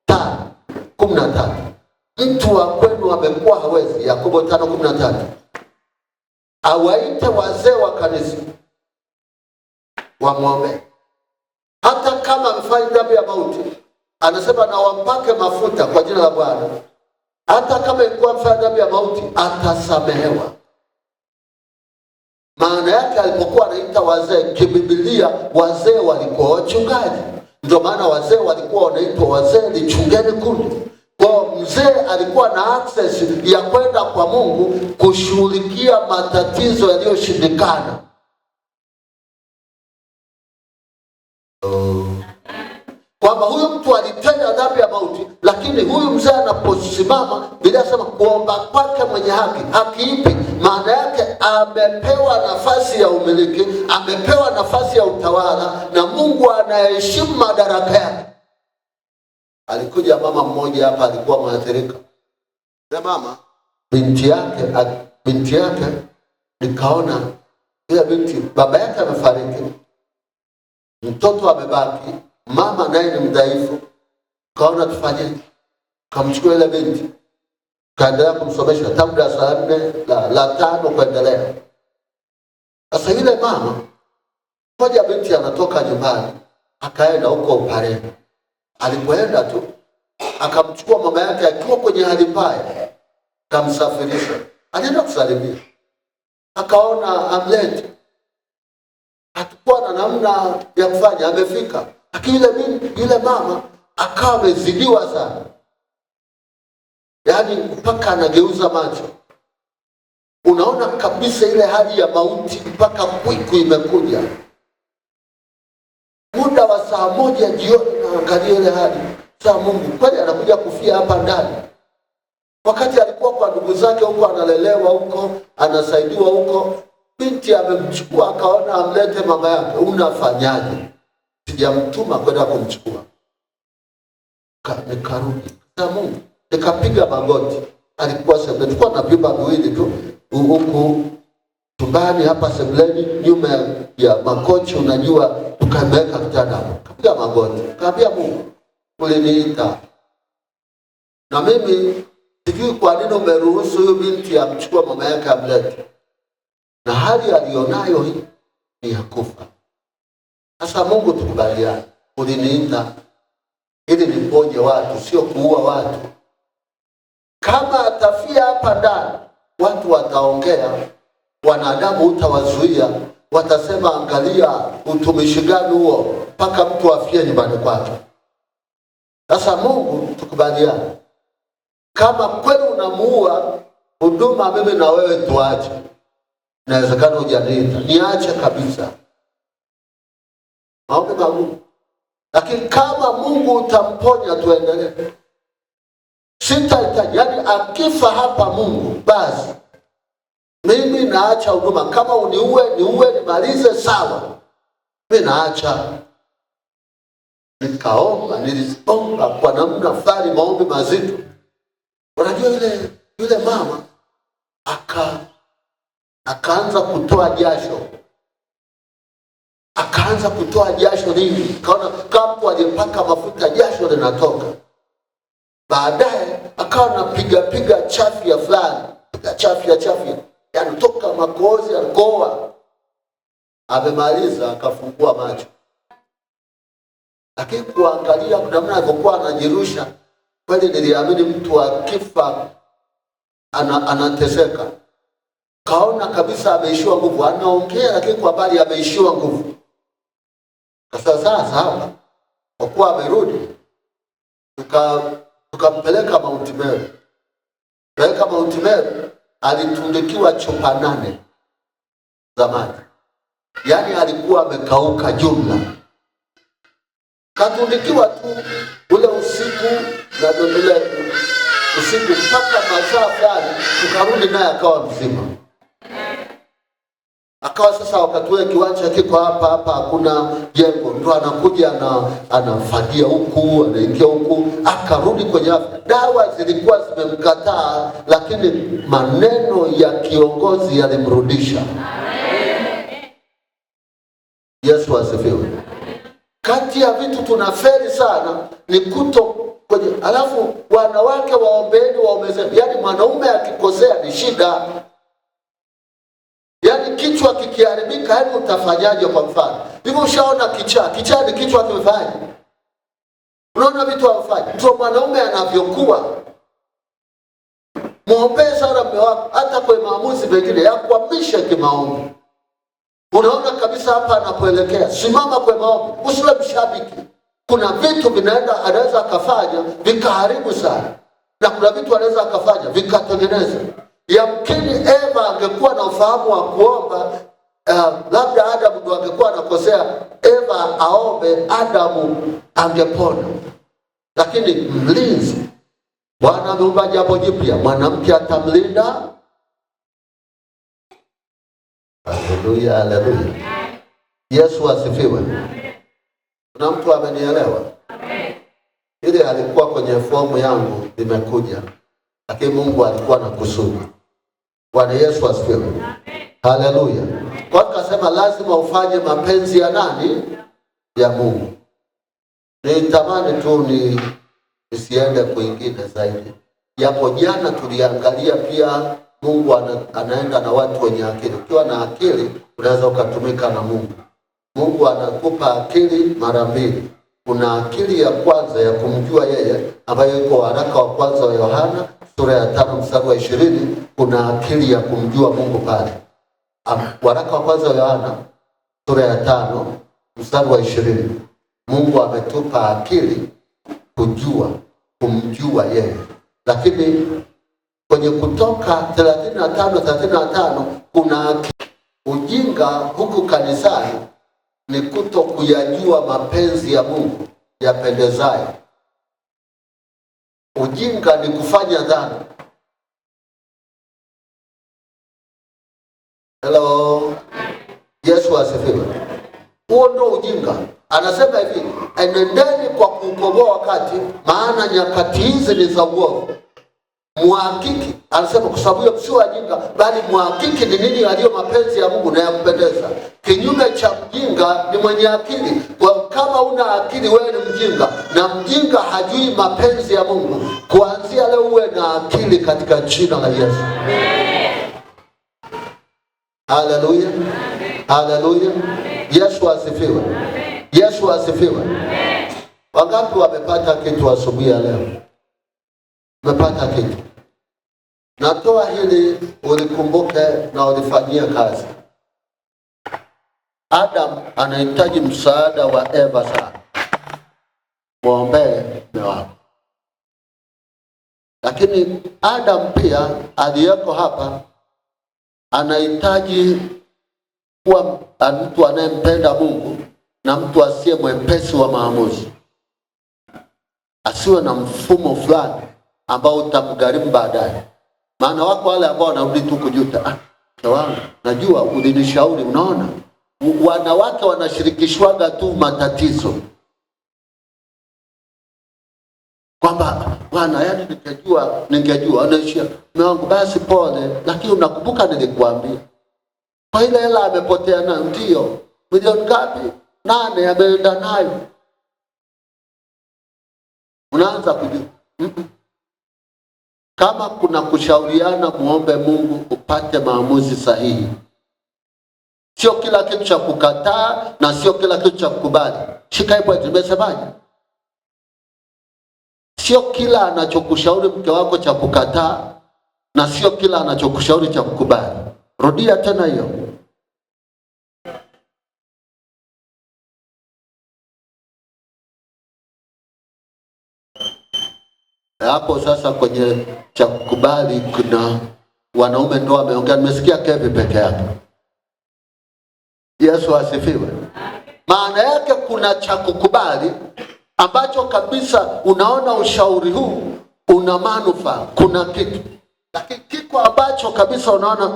5:13. Mtu wa kwenu amekuwa hawezi. Yakobo 5:13. Awaite wazee wa kanisa wamwombe. Hata kama amefanya dhambi ya mauti, anasema na wampake mafuta kwa jina la Bwana. Hata kama ilikuwa amefanya dhambi ya mauti, atasamehewa. Maana yake alipokuwa anaita wazee kiBiblia, wazee walikuwa wachungaji. Ndio maana wazee walikuwa wanaitwa wazee lichungeni kundi. Kwa mzee alikuwa na access ya kwenda kwa Mungu kushughulikia matatizo yaliyoshindikana. Kwamba huyu mtu alitenda dhambi ya mauti, lakini huyu mzee anaposimama, Biblia inasema kuomba kwake mwenye haki. Haki ipi? Maana yake amepewa nafasi ya umiliki, amepewa nafasi ya utawala, na Mungu anaheshimu madaraka yake. Alikuja mama mmoja hapa, alikuwa mwathirika. Na mama binti yake nikaona ile binti, baba yake amefariki, mtoto amebaki, mama naye ni mdhaifu. Kaona tufanye, kamchukua ile binti, kaendelea kumsomesha tangu darasa la 4 la 5 kuendelea. Sasa ile mama moja, binti anatoka nyumbani akaenda huko Upareni. Alipoenda tu akamchukua mama yake akiwa kwenye hali mbaya, kamsafirisha, anaenda kusalimia. Akaona amlete, hatakuwa na namna ya kufanya, amefika. Lakini yule mama akawa amezidiwa sana, yaani mpaka anageuza macho. Unaona kabisa ile hali ya mauti, mpaka kwiku imekuja. Muda wa saa 1 jioni, naangalia ile hali. Saa Mungu kweli anakuja kufia hapa ndani, wakati alikuwa kwa ndugu zake huko, analelewa huko, anasaidiwa huko. Binti amemchukua, akaona amlete mama yake. Unafanyaje? Sijamtuma kwenda kumchukua. Nikarudi saa Mungu, nikapiga magoti. Alikuwa sebuleni, tulikuwa na vyumba viwili tu huku chumbani, hapa sebuleni nyuma ya makochi, unajua, tukamweka kitanda. Kapiga magoti, kaambia Mungu, uliniita na mimi sijui kwa nini umeruhusu huyu binti amchukua mama yake amlete, na hali alionayo hii ni ya kufa. Sasa Mungu, tukubaliane, uliniita ili niponye watu, sio kuua watu. Kama atafia hapa ndani, watu wataongea, wanadamu utawazuia, watasema angalia utumishi gani huo, mpaka mtu afie nyumbani kwake. Sasa Mungu, tukubaliane, kama kweli unamuua, huduma mimi na wewe tuache. Inawezekana hujaniita, niache kabisa, maombi magumu. Lakini kama Mungu utamponya, tuendelee. Sitahitaji, yaani akifa hapa Mungu, basi mimi naacha huduma. Kama niue nimalize, sawa, mimi naacha. Nikaomba, niliomba kwa namna fulani, maombi mazito. Unajua yule mama akaanza kutoa jasho. Akaanza kutoa jasho lingi. Kaona kama mtu aliyepaka mafuta, jasho linatoka. Baadaye akawa anapiga chafya fulani, chafya. Yaani toka makozi, alikoa. Amemaliza, akafungua macho. Lakini kuangalia namna alivyokuwa anajirusha, kweli niliamini mtu akifa anateseka. Kaona kabisa ameishiwa nguvu, anaongea lakini kwa bali ameishiwa nguvu. Sasa hapa kwa kuwa amerudi, tukampeleka Mount Meru. Mount Meru alitundikiwa chupa 8 za maji. Yaani alikuwa amekauka jumla. Katundikiwa tu ule usiku na ule usiku mpaka masaa fulani, tukarudi naye akawa mzima. Akawa sasa wakati ule kiwanja kiko hapa, hakuna jengo, ndo anakuja anafagia huku, anaingia huku, akarudi kwenye afya. Dawa zilikuwa zimemkataa, lakini maneno ya kiongozi yalimrudisha. Yesu asifiwe. Kati ya vitu tunafeli sana ni kuto kwenye, alafu wanawake waombeni. Yaani mwanaume akikosea ni shida. Yaani kichwa kikiharibika, yaani utafanyaje? Kwa mfano hivyo, ushaona kichaa ni kichwa kimefanya. Unaona vitu hawafanya. Ndio mwanaume anavyokuwa. Muombee sana mume wako, hata kwa maamuzi mengine ya kuhamisha kimaombi. Unaona kabisa hapa anapoelekea, simama kwa maombi, usiwe mshabiki. Kuna vitu vinaenda anaweza akafanya vikaharibu sana, na kuna vitu anaweza akafanya vikatengeneza. Yamkini Eva angekuwa na ufahamu wa kuomba, labda Adamu ndo angekuwa anakosea, Eva aombe, Adamu angepona. Lakini mlinzi, Bwana ameumba jambo jipya, mwanamke atamlinda. Haleluya, haleluya. Yesu asifiwe. Kuna mtu amenielewa? Ile halikuwa kwenye fomu yangu limekuja, lakini Mungu alikuwa na kusudi. Bwana Yesu asifiwe. Haleluya. Kwa tukasema lazima ufanye mapenzi ya nani? Ya Mungu. Nitamani tu nisiende kwingine zaidi. Yapo jana tuliangalia pia Mungu anaenda na watu wenye akili. Ukiwa na akili unaweza ukatumika na Mungu. Mungu anakupa akili mara mbili. Kuna akili ya kwanza ya kumjua yeye ambayo iko waraka wa kwanza wa Yohana sura ya 5 mstari wa 20. Kuna akili ya kumjua Mungu pale. Waraka wa kwanza wa Yohana sura ya 5 mstari wa 20. Mungu ametupa akili kumjua yeye. Lakini kwenye Kutoka 35 kuna akili. Ujinga huku kanisani ni kuto kuyajua mapenzi ya Mungu yapendezayo. Ujinga ni kufanya dhambi. Hello. Yesu asifiwe. Huo ndio ujinga. Anasema hivi, enendeni kwa kuukomboa wakati, maana nyakati hizi ni za uovu. Muhakiki, anasema kwa sababu hiyo sio wajinga, bali muhakiki ni nini yaliyo mapenzi ya Mungu na ya kupendeza. Kinyume cha mjinga ni mwenye akili. Kwa kama una akili wewe ni mjinga, na mjinga hajui mapenzi ya Mungu. Kuanzia leo uwe na akili katika jina la Yesu. Haleluya. Haleluya. Yesu asifiwe. Yesu asifiwe. Wangapi wamepata kitu asubuhi ya leo? Umepata kitu? Natoa hili ulikumbuke na ulifanyia kazi. Adam anahitaji msaada wa Eva sana. Muombe mume wako. Lakini Adam pia aliyeko hapa anahitaji kuwa mtu anayempenda Mungu na mtu asiye mwepesi wa maamuzi. Asiwe na mfumo fulani ambao utamgharimu baadaye. Maana wako wale ambao wanarudi tu kujuta. Wangu, najua ulinishauri, unaona? Wanawake wanashirikishwaga tu matatizo. Kwamba bwana, yani ningejua anaishia mume wangu, basi pole, lakini unakumbuka nilikuambia. Kwa ile hela amepotea nayo, ndio. Milioni ngapi? 8 ameenda nayo. Unaanza kujua. Kama kuna kushauriana, muombe Mungu upate maamuzi sahihi. Sio kila kitu cha kukataa na sio kila kitu cha kukubali. Shika hapo, nimesemaje? Sio kila anachokushauri mke wako cha kukataa na sio kila anachokushauri cha kukubali. Rudia tena hiyo. Hapo sasa kwenye cha kukubali kuna wanaume ndio wameongea. Nimesikia Kevin peke yake. Yesu asifiwe. Maana yake kuna cha kukubali ambacho kabisa unaona ushauri huu una manufaa, kuna kitu. Lakini kiko ambacho kabisa unaona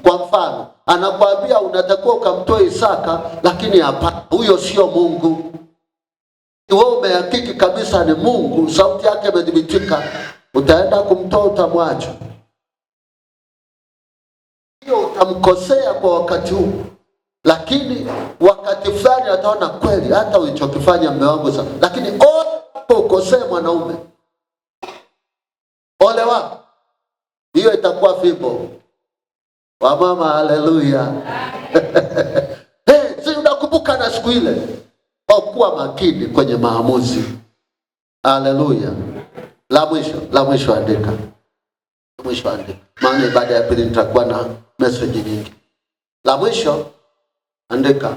kwa mfano anakuambia unatakiwa ukamtoe Isaka, lakini hapana, huyo sio Mungu. Wewe umehakiki kabisa ni Mungu, sauti yake imedhibitika, utaenda kumtoa, utamwacha. Hiyo utamkosea kwa wakati huu. Lakini wakati fulani ataona kweli hata ulichokifanya mume wangu sana. Lakini ukosee mwanaume, ole wako. Hiyo itakuwa fimbo. Wamama, haleluya. Si unakumbuka na siku ile? Kuwa makini kwenye maamuzi. Haleluya. La mwisho andika. Maana baada ya pili nitakuwa na message nyingi. La mwisho andika.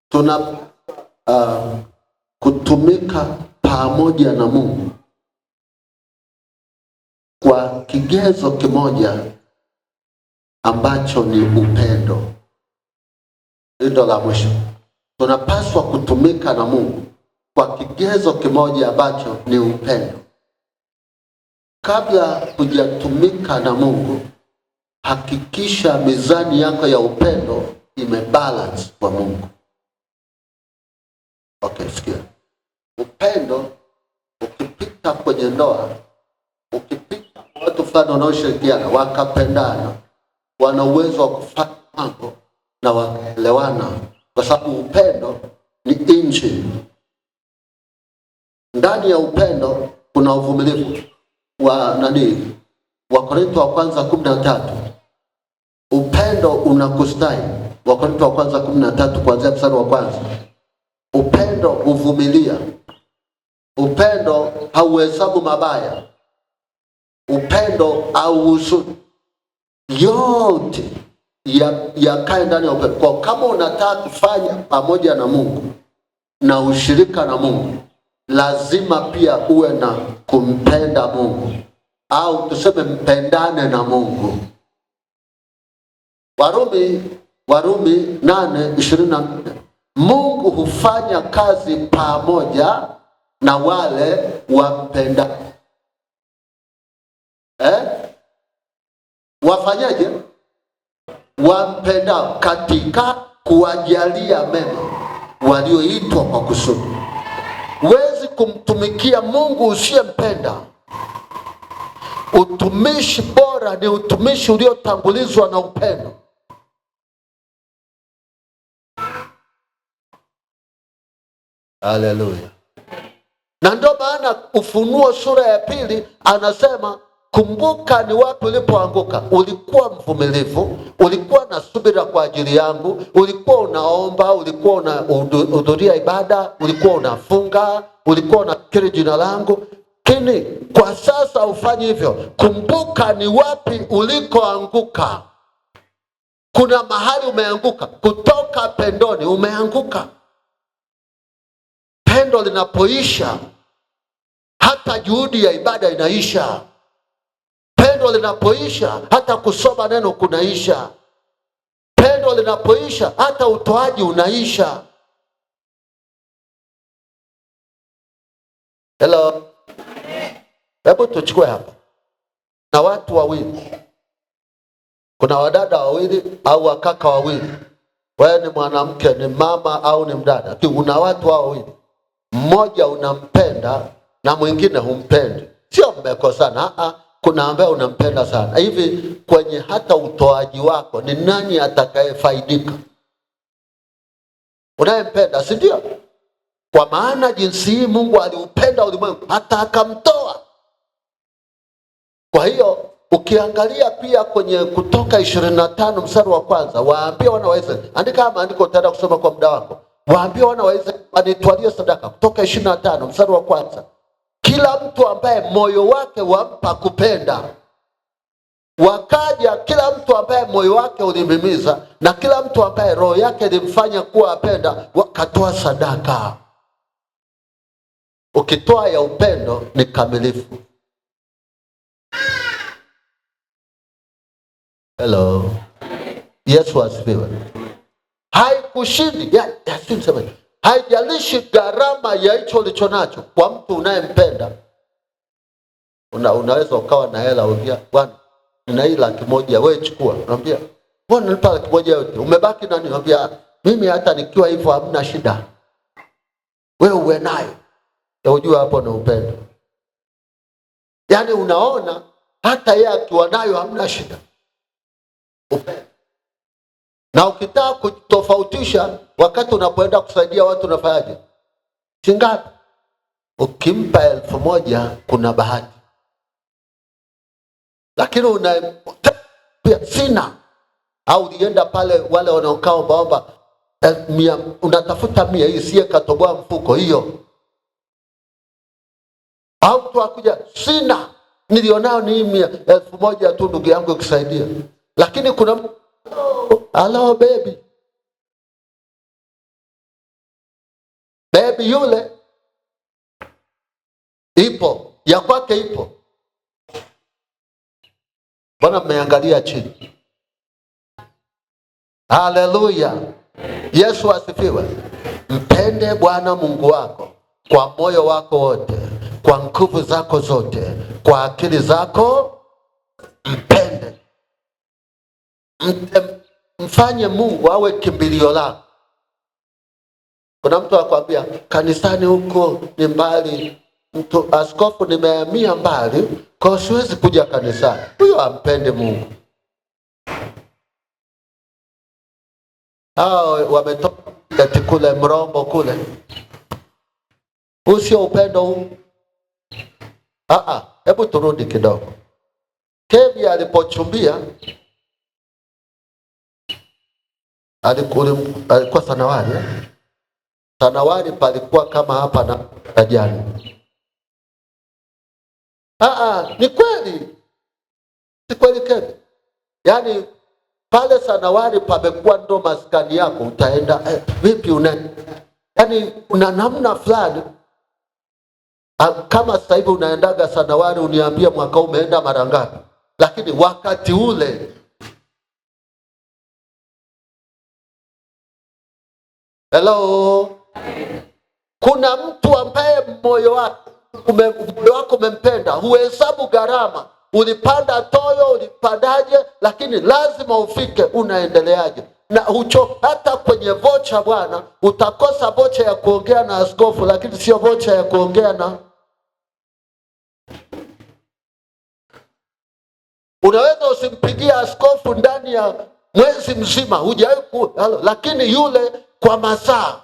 Tuna kutumika pamoja na Mungu kwa kigezo kimoja ambacho ni upendo. Ndio la mwisho. Tunapaswa kutumika na Mungu kwa kigezo kimoja ambacho ni upendo. Kabla hujatumika na Mungu, hakikisha mizani yako ya upendo imebalance kwa Mungu. Okay, sikia. Upendo ukipita kwenye ndoa, ukipita watu fulani wanaoshirikiana wakapendana, wana uwezo wa kufanya mambo na wakaelewana, kwa sababu upendo ni injini. Ndani ya upendo kuna uvumilivu. Wakorintho wa kwanza 13. Upendo unakustahi. Wakorintho wa kwanza 13 kuanzia mstari wa kwanza. Upendo huvumilia. Upendo hauhesabu mabaya. Upendo hauhusudu. Yote yakae ndani ya upendo. Kwa kama unataka kufanya pamoja na Mungu na ushirika na Mungu, lazima pia uwe na kumpenda Mungu, au tuseme mpendane na Mungu. Warumi 8:24. Mungu hufanya kazi pamoja na wale wampenda. Wafanyaje? Wampendao, katika kuwajalia mema walioitwa kwa kusudi. Huwezi kumtumikia Mungu usiyempenda. Utumishi bora ni utumishi uliotangulizwa na upendo. Haleluya. Na ndio maana Ufunuo sura ya 2 anasema, kumbuka ni wapi ulipoanguka. Ulikuwa mvumilivu, ulikuwa na subira kwa ajili yangu, ulikuwa unaomba, ulikuwa unahudhuria ibada, ulikuwa unafunga, ulikuwa unakiri jina langu. Lakini kwa sasa ufanyi hivyo. Kumbuka ni wapi ulikoanguka. Kuna mahali umeanguka, kutoka pendoni umeanguka. Pendo linapoisha, hata juhudi ya ibada inaisha. Pendo linapoisha, hata kusoma neno kunaisha. Pendo linapoisha, hata utoaji unaisha. Hello. Hebu tuchukue hapa na watu wawili. Kuna wadada wawili au wakaka wawili. Wewe ni mwanamke, ni mama au ni mdada. Kuna watu wawili. Mmoja unampenda na mwingine humpendi. Sio mmekosana, kuna ambaye unampenda sana. Hivi kwenye hata utoaji wako ni nani atakayefaidika? Unayempenda, si ndio? Kwa maana jinsi hii Mungu aliupenda ulimwengu hata akamtoa. Kwa hiyo ukiangalia pia kwenye Kutoka 25 mstari wa kwanza, waambie wana wa Israeli, andika maandiko utaenda kusoma kwa muda wako. Waambie wana wa Israeli wanitwalie sadaka. Kutoka 25 mstari wa kwanza. Kila mtu ambaye moyo wake wampa kupenda. Wakaja kila mtu ambaye moyo wake ulimimiza, na kila mtu ambaye roho yake ilimfanya kuwa apenda, wakatoa sadaka. Ukitoa ya upendo ni kamilifu. Hello. Yesu asifiwe. Haikushindi. Haijalishi gharama ya hicho ulichonacho kwa mtu unayempenda. Unaweza ukawa na hela, unambia, bwana nina hii 100,000, wewe chukua. Unambia, mbona nilipa 100,000 yote? Umebaki nani? Unambia, mimi hata nikiwa hivyo hamna shida. Wewe uwe nayo. Unajua hapo na upendo. Yaani unaona hata yeye akiwa nayo hamna shida. Upendo. Na ukitaka kutofautisha, wakati unapoenda kusaidia watu unafanyaje? Shingapi? Ukimpa 1,000 kuna bahati. Lakini sina. Au ulienda pale wale wanaokaa omba 100, unatafuta 100, hii siye katoboa mfuko hiyo. Au mtu akuja, sina, nilionao ni 1,000 tu ndugu yangu kusaidia. Lakini kuna hello baby. Baby yule ipo, ya kwake ipo. Bwana mmeangalia chini. Haleluya. Yesu asifiwe. Mpende Bwana Mungu wako kwa moyo wako wote, kwa nguvu zako zote, kwa akili zako. Mpende. Mfanye Mungu awe kimbilio lako. Kuna mtu akwambia kanisani huko ni mbali, mtu askofu, nimehamia mbali kwa siwezi kuja kanisani. Huyo ampende Mungu. Hao wametoka kule Mrombo kule. Usio upendo huu. Hebu turudi kidogo. Kevi alipochumbia alikuwa Sanawari. Sanawari palikuwa kama hapa na Tajani. Ni kweli. Si kweli Kevi. Yaani pale Sanawari pamekuwa ndo maskani yako, utaenda vipi yaani una namna fulani. Kama sasa hivi unaendaga Sanawari uniambie mwaka umeenda mara ngapi, lakini wakati ule kuna mtu ambaye moyo wako umempenda, huhesabu gharama. Ulipanda Toyo, ulipandaje, lakini lazima ufike. Unaendeleaje? Na hata kwenye vocha bwana, utakosa vocha ya kuongea na askofu, lakini sio vocha ya kuongea na. Unaweza usimpigia askofu ndani ya mwezi mzima, hujawahi lakini yule kwa masaa.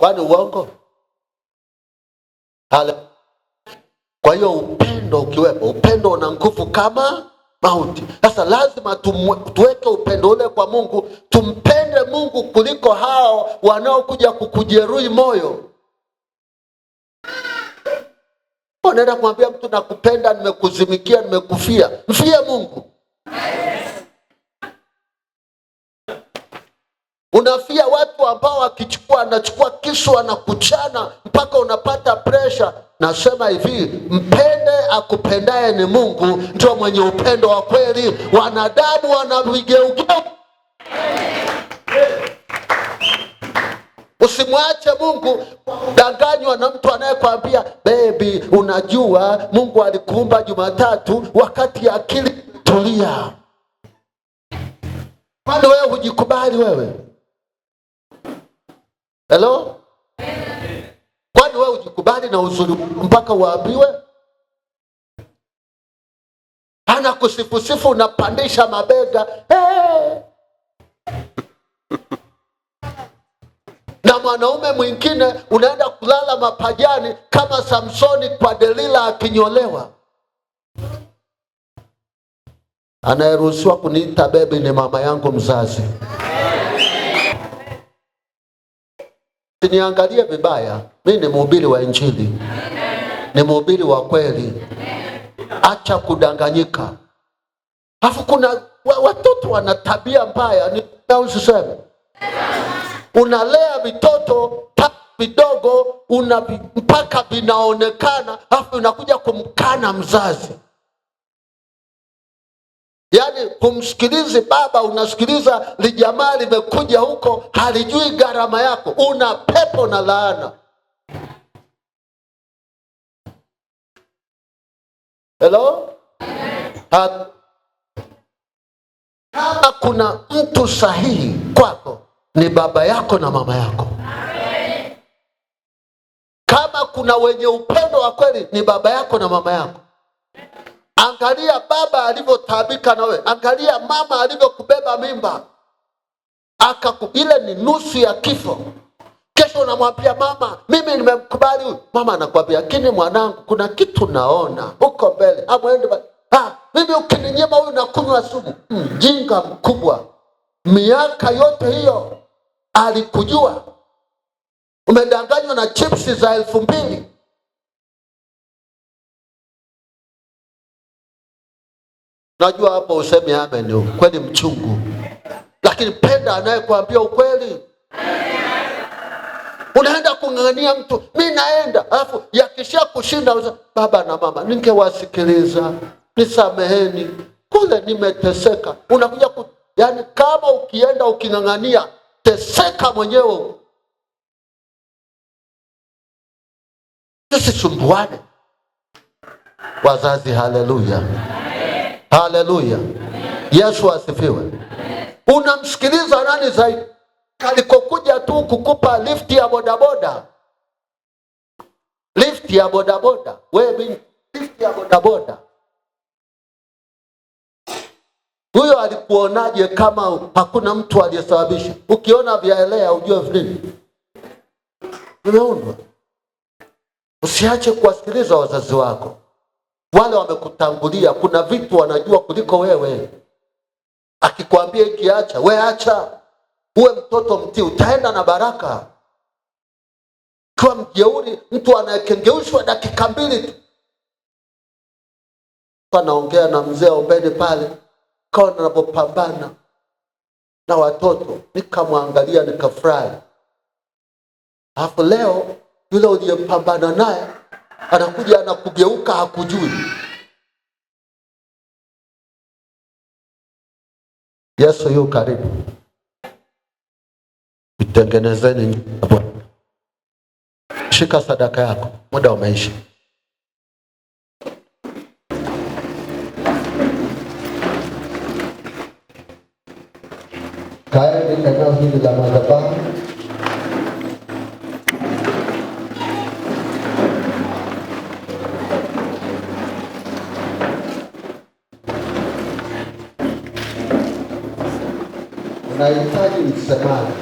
Kwani uongo? Kwa hiyo upendo ukiwepo, upendo una nguvu kama mauti. Sasa lazima tuweke upendo ule kwa Mungu, tumpende Mungu kuliko hao wanaokuja kukujeruhi moyo. Unaenda kumwambia mtu nakupenda, nimekuzimikia, nimekufia. Mfie Mungu. Unafia watu ambao anachukua kisu anakuchana mpaka unapata pressure. Nasema hivi, mpende akupendaye ni Mungu, ndio mwenye upendo wa kweli. Wanadamu wanavigeuka. Usimwache Mungu danganywa na mtu anayekwambia baby, unajua Mungu alikuumba Jumatatu, wakati akili tulia. Kwani wewe hujikubali wewe? Hello? Kwani wewe hujikubali na uzuri mpaka uambiwe? Ana kusifu unapandisha mabega. Na mwanaume mwingine unaenda kulala mapajani kama Samsoni kwa Delila akinyolewa. Anayeruhusiwa kuniita baby ni mama yangu mzazi. Niangalie vibaya, mimi ni mhubiri wa Injili. Ni mhubiri wa kweli. Acha kudanganyika. Alafu kuna watoto wana tabia mbaya, ni usiseme. Unalea vitoto vidogo mpaka vinaonekana, alafu unakuja kumkana mzazi. Yaani kumsikilizi baba, unasikiliza lijamaa limekuja huko, halijui gharama yako. Una pepo na laana. Hello? Kama kuna mtu sahihi kwako ni baba yako na mama yako. Kama kuna wenye upendo wa kweli ni baba yako na mama yako. Angalia baba alivyotaabika na wewe. Angalia mama alivyokubeba mimba. Ile ni nusu ya kifo. Kesho unamwambia mama, mimi nimemkubali huyu. Mama anakuambia, lakini mwanangu, kuna kitu naona huko mbele. Mimi ukininyima huyu na kunywa sumu. Mjinga mkubwa. Miaka yote hiyo alikujua. Umedanganywa na chipsi za 2,000. Najua hapo useme amen, kweli mchungu. Lakini penda anayekwambia ukweli. Unaenda kung'ang'ania mtu, mimi naenda, alafu yakisha kushinda baba na mama, ningewasikiliza, nisameheni, kule nimeteseka. Unakuja yaani kama ukienda uking'ang'ania, teseka mwenyewe. Tusisumbuane. Wazazi, haleluya. Haleluya. Yesu asifiwe. Unamsikiliza nani zaidi? kalikokuja tu kukupa lift ya bodaboda. Lift ya bodaboda. Wewe lift ya bodaboda. Huyo alikuonaje kama hakuna mtu aliyesababisha? Ukiona vyaelea ujue nini? Umeona? Usiache kuwasikiliza wazazi wako. Wale wamekutangulia, kuna vitu wanajua kuliko wewe. Akikwambia hiki acha, we acha. Uwe mtoto mtii, utaenda na baraka. Kwa mjeuri, mtu anayekengeushwa dakika 2 tu. Anaongea na mzee Ombeni pale, kwa ninapopambana na watoto, nikamwangalia nikafurahi. Alafu leo yule uliyempambana naye anakuja anakugeuka, hakujui. Yesu yu karibu. Itengenezeni. Shika sadaka yako, muda umeisha. Kaeni eneo hili la madhabahu. Unahitaji msemaji.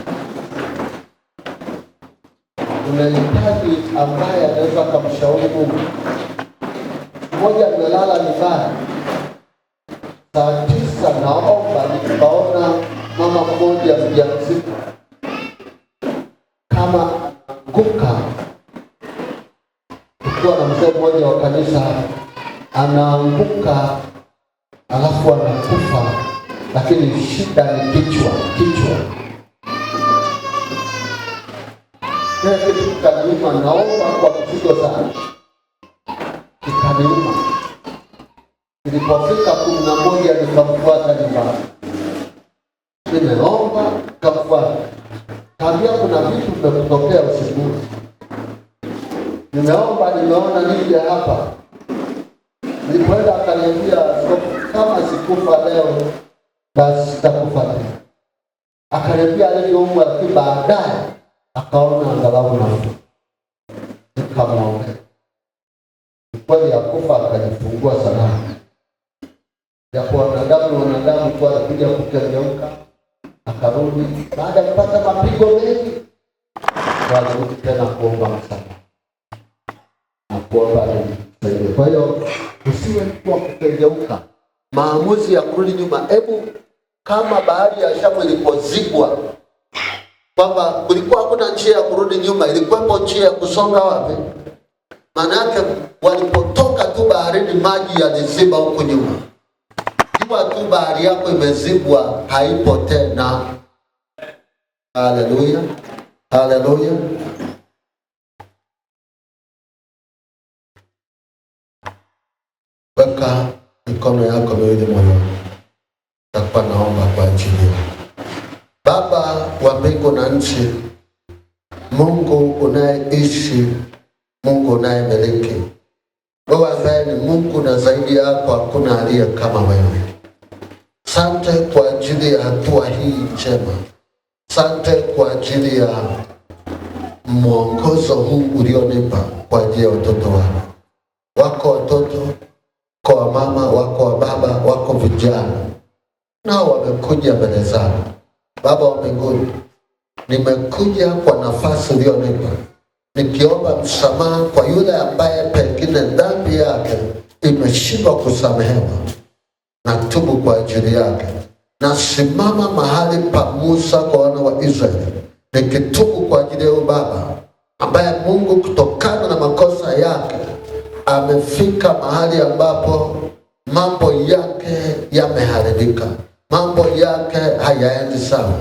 Unahitaji ambaye anaweza kumshauri Mungu. Mmoja amelala nyumbani. Saa 9 naomba nikaona mama mmoja mjamzito kama anguka. Ukiwa na mzee mmoja wa kanisa anaanguka alafu anakufa, lakini shida ni kichwa. Kitu kikaniuma, naomba kwa mzigo sana. Kikaniuma. Nilipofika 11 nikamfuata nyumbani. Nimeomba kamfuata. Kaambia kuna vitu vimekutokea usiku. Nimeona nije hapa. Nilipoenda akaniambia kama sikufa leo basi sitakufa tena. Akaniambia aliyoumwa, lakini baadaye akaona angalau nafuu. Nikamwombea. Kweli akufa akajifungua salama. Japo wanadamu kwa kuja kukengeuka, akarudi baada ya kupata mapigo mengi, walirudi tena kuomba msamaha na kuomba nini. Kwa hiyo usiwe mtu wa kukengeuka. Maamuzi ya kurudi nyuma. Hebu kama bahari ya Shamu ilipozibwa, kwamba kulikuwa hakuna njia ya kurudi nyuma, ilikuwepo njia ya kusonga wapi? Maana yake walipotoka tu baharini, maji yaliziba huko nyuma. Ikiwa tu bahari yako imezibwa, haipo tena. Haleluya. Haleluya. Weka mikono yako miwili moyoni. Takuwa naomba kwa ajili yako. Baba wa mbingu na nchi, Mungu unayeishi, Mungu unayemiliki, wewe ambaye ni Mungu na zaidi yako hakuna aliye kama wewe. Asante kwa ajili ya hatua hii njema. Asante kwa ajili ya mwongozo huu ulionipa kwa ajili ya watoto wako. Wako watoto, kwa mama, wako wa baba, wako vijana, nao wamekuja mbele zako. Baba wa mbinguni, nimekuja kwa nafasi ulionipa, nikiomba msamaha kwa yule ambaye pengine dhambi yake imeshindwa kusamehewa. Natubu kwa ajili yake. Nasimama mahali pa Musa kwa wana wa Israeli, nikitubu kwa ajili ya baba ambaye Mungu kutokana na makosa yake amefika mahali ambapo mambo yake yameharibika, mambo yake hayaendi sawa.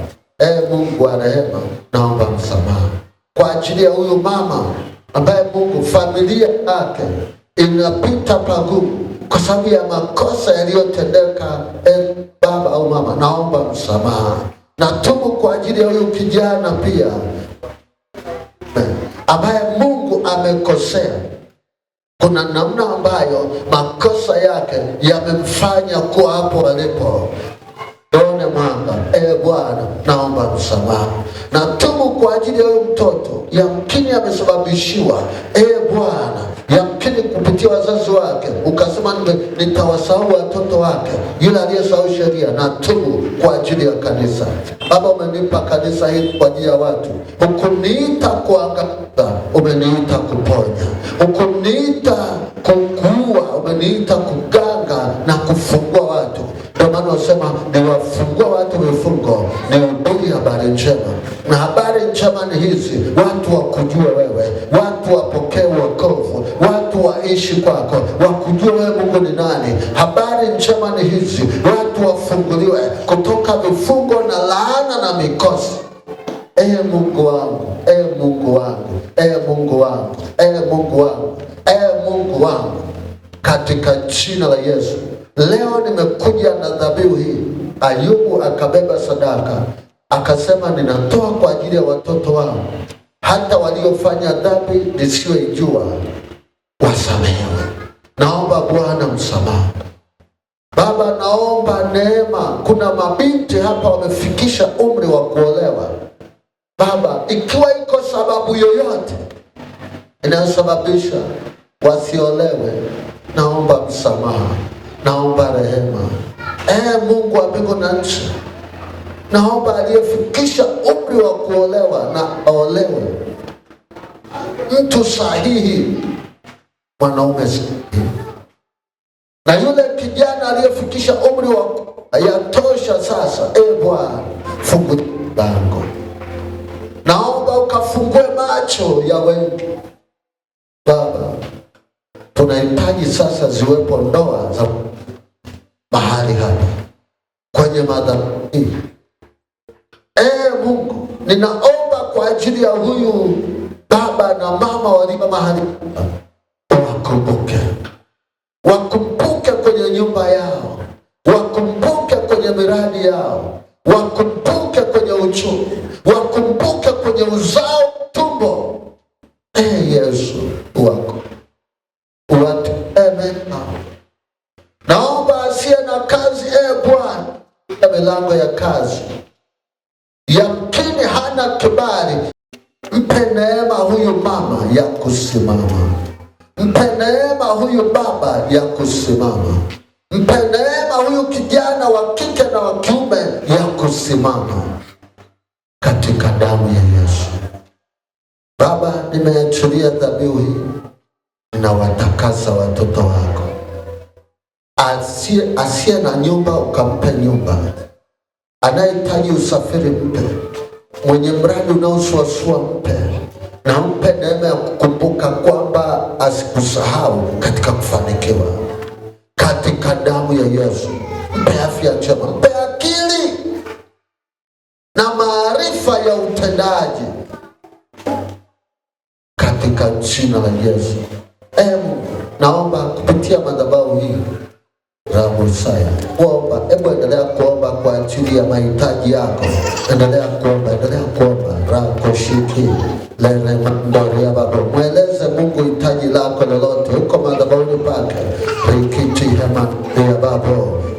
Mungu wa rehema, naomba msamaha kwa ajili ya huyu mama ambaye Mungu familia yake inapita pagumu kwa sababu ya makosa yaliyotendeka. Baba au mama, naomba msamaha. Natubu kwa ajili ya huyu kijana pia ambaye Mungu amekosea. Kuna namna ambayo makosa yake yamemfanya kuwa hapo alipo. waone mwanga. Bwana, naomba msamaha. Natubu kwa ajili ya huyo mtoto, yamkini amesababishiwa. Bwana, yamkini kupitia wazazi wake ukasema nitawasahau watoto wake, yule aliyesahau sheria. Natubu kwa ajili ya kanisa. Baba, umenipa kanisa hili kwa ajili ya watu. Hukuniita kuangamiza, umeniita kuponya. Hukuniita kuua, umeniita kuganga na kufungua watu. Ndio maana wasema niwafungua watu vifungo, nihubiri habari njema. Na habari njema ni hizi: watu wakujue wewe, watu wapokee wokovu, watu waishi kwako, wakujue wewe Mungu ni nani. Habari njema ni hizi: watu wafunguliwe kutoka vifungo na laana na mikosi. Mungu wangu, Mungu wangu, Mungu wangu, Mungu wangu, Mungu wangu, katika jina la Yesu, leo nimekuja na dhabihu hii. Ayubu akabeba sadaka, akasema ninatoa kwa ajili ya watoto wangu, hata waliofanya dhambi nisiyoijua wasamehewe. Naomba Bwana msamaha. Baba, naomba neema. Kuna mabinti hapa wamefikisha umri wa kuolewa. Baba, ikiwa iko sababu yoyote inayosababisha wasiolewe, naomba msamaha, naomba rehema. Mungu wa mbingu na nchi, naomba aliyefikisha umri wa kuolewa na aolewe, mtu sahihi, mwanaume sahihi. Na yule kijana aliyefikisha umri wa yatosha sasa, Bwana, fungua lango. Naomba ukafungue macho ya wengi. Baba, tunahitaji sasa ziwepo ndoa za mahali hapa kwenye madhabahu hii. Mungu, ninaomba kwa ajili ya huyu baba na mama walio mahali hapa, wakumbuke kwenye nyumba yao, wakumbuke kwenye miradi yao, wakumbuke kwenye uchumi, wakumbuke kwenye uzao tumbo. Yesu wako mema. Naomba asiye na kazi, Bwana, milango ya kazi. Yamkini hana kibali, mpe neema huyu mama ya kusimama. Mpe neema huyu baba ya kusimama. Mpe neema huyu kijana wa kike na wa kiume ya kusimama katika damu ya Yesu. Baba, nimeachilia dhabihu hii, ninawatakasa watoto wako. Asiye na nyumba ukampe nyumba, anayehitaji usafiri mpe, mwenye mradi unaosuasua mpe, na mpe neema ya kukumbuka kwamba asikusahau katika kufanikiwa katika damu ya Yesu. Mpe afya njema, mpe akili na maarifa ya utendaji katika jina la Yesu. Naomba kupitia madhabahu hii Rabusaya, kuomba. Endelea kuomba kwa ajili ya mahitaji yako. Endelea kuomba. Rakoshiki lele mandori ya baba. Mweleze Mungu hitaji lako lolote huko madhabahuni pake. Rikiti hema ya baba,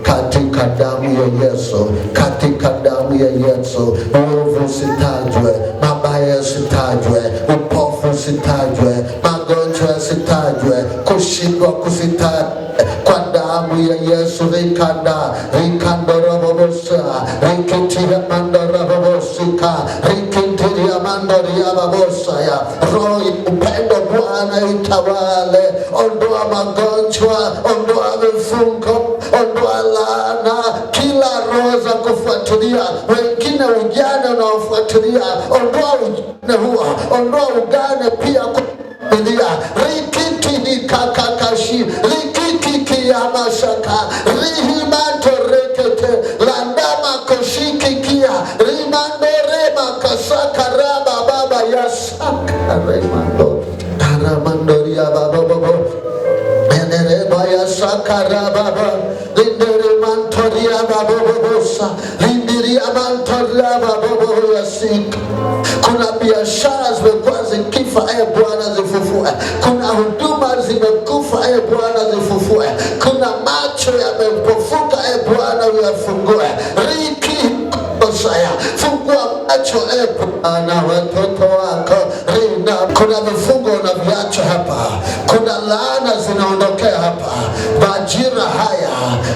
katika damu ya Yesu, katika damu ya Yesu. Uovu usitajwe, mabaya usitajwe, upofu usitajwe, magonjwa usitajwe, kushindwa kusitajwe, kwa damu ya Yesu. Rikandorobobosa, rikitia mandorobobosika, rikintiria mandoria babosa ya roho. Upendo Bwana itawale. Ondoa magonjwa, ondoa vifungo, ondoa laana, kila roho za kufuatilia wengine, ujana unaofuatilia, ondoa ujana huo, ondoa ugane pia kufuatilia. Rikiti kakakashi, rikiki ya mashaka, rihimanto rekete, landama koshiki kia, rimandore makasaka raba baba ya saka remando, taramandori ya baba baba, enereba ya saka raba baba, lindere mantori ya baba babosa, lindiri ya mantori ya baba baba ya sika. Kuna biashara zimekuwa zikifa, Bwana zifufue. Kuna huduma zimekufa, Bwana zifufue. Kuna macho yamepofuka, Bwana uyafungue. Riki macho na watoto wako. Kuna vifungo unaviacha hapa, kuna laana zinaondokea hapa. Majira haya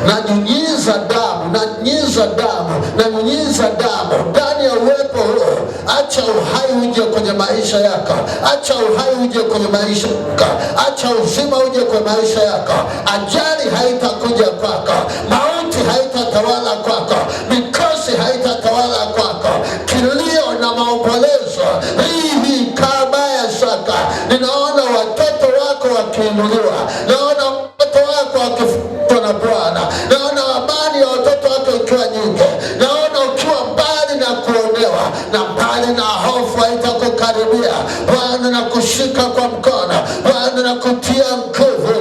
nanyunyiza damu, nanyunyiza damu, nanyunyiza damu ndani ya uwepo huo. Acha uhai uje kwenye maisha yako, acha uhai uje kwenye maisha yako, acha uzima uje kwenye maisha yako. Ajali haitakuja kwako, mauti haitatawala kwako, mikosi haitatawala kwako, kilio na maombolezo hivi kabaya saka. Ninaona watoto wako wakiinuliwa, naona watoto wako wakifutwa na Bwana, naona amani ya watoto wako ikiwa nyingi, naona ukiwa mbali na kuonewa na mbali na hofu haitakukaribia. Bwana na kushika kwa mkono, Bwana na kutia nguvu.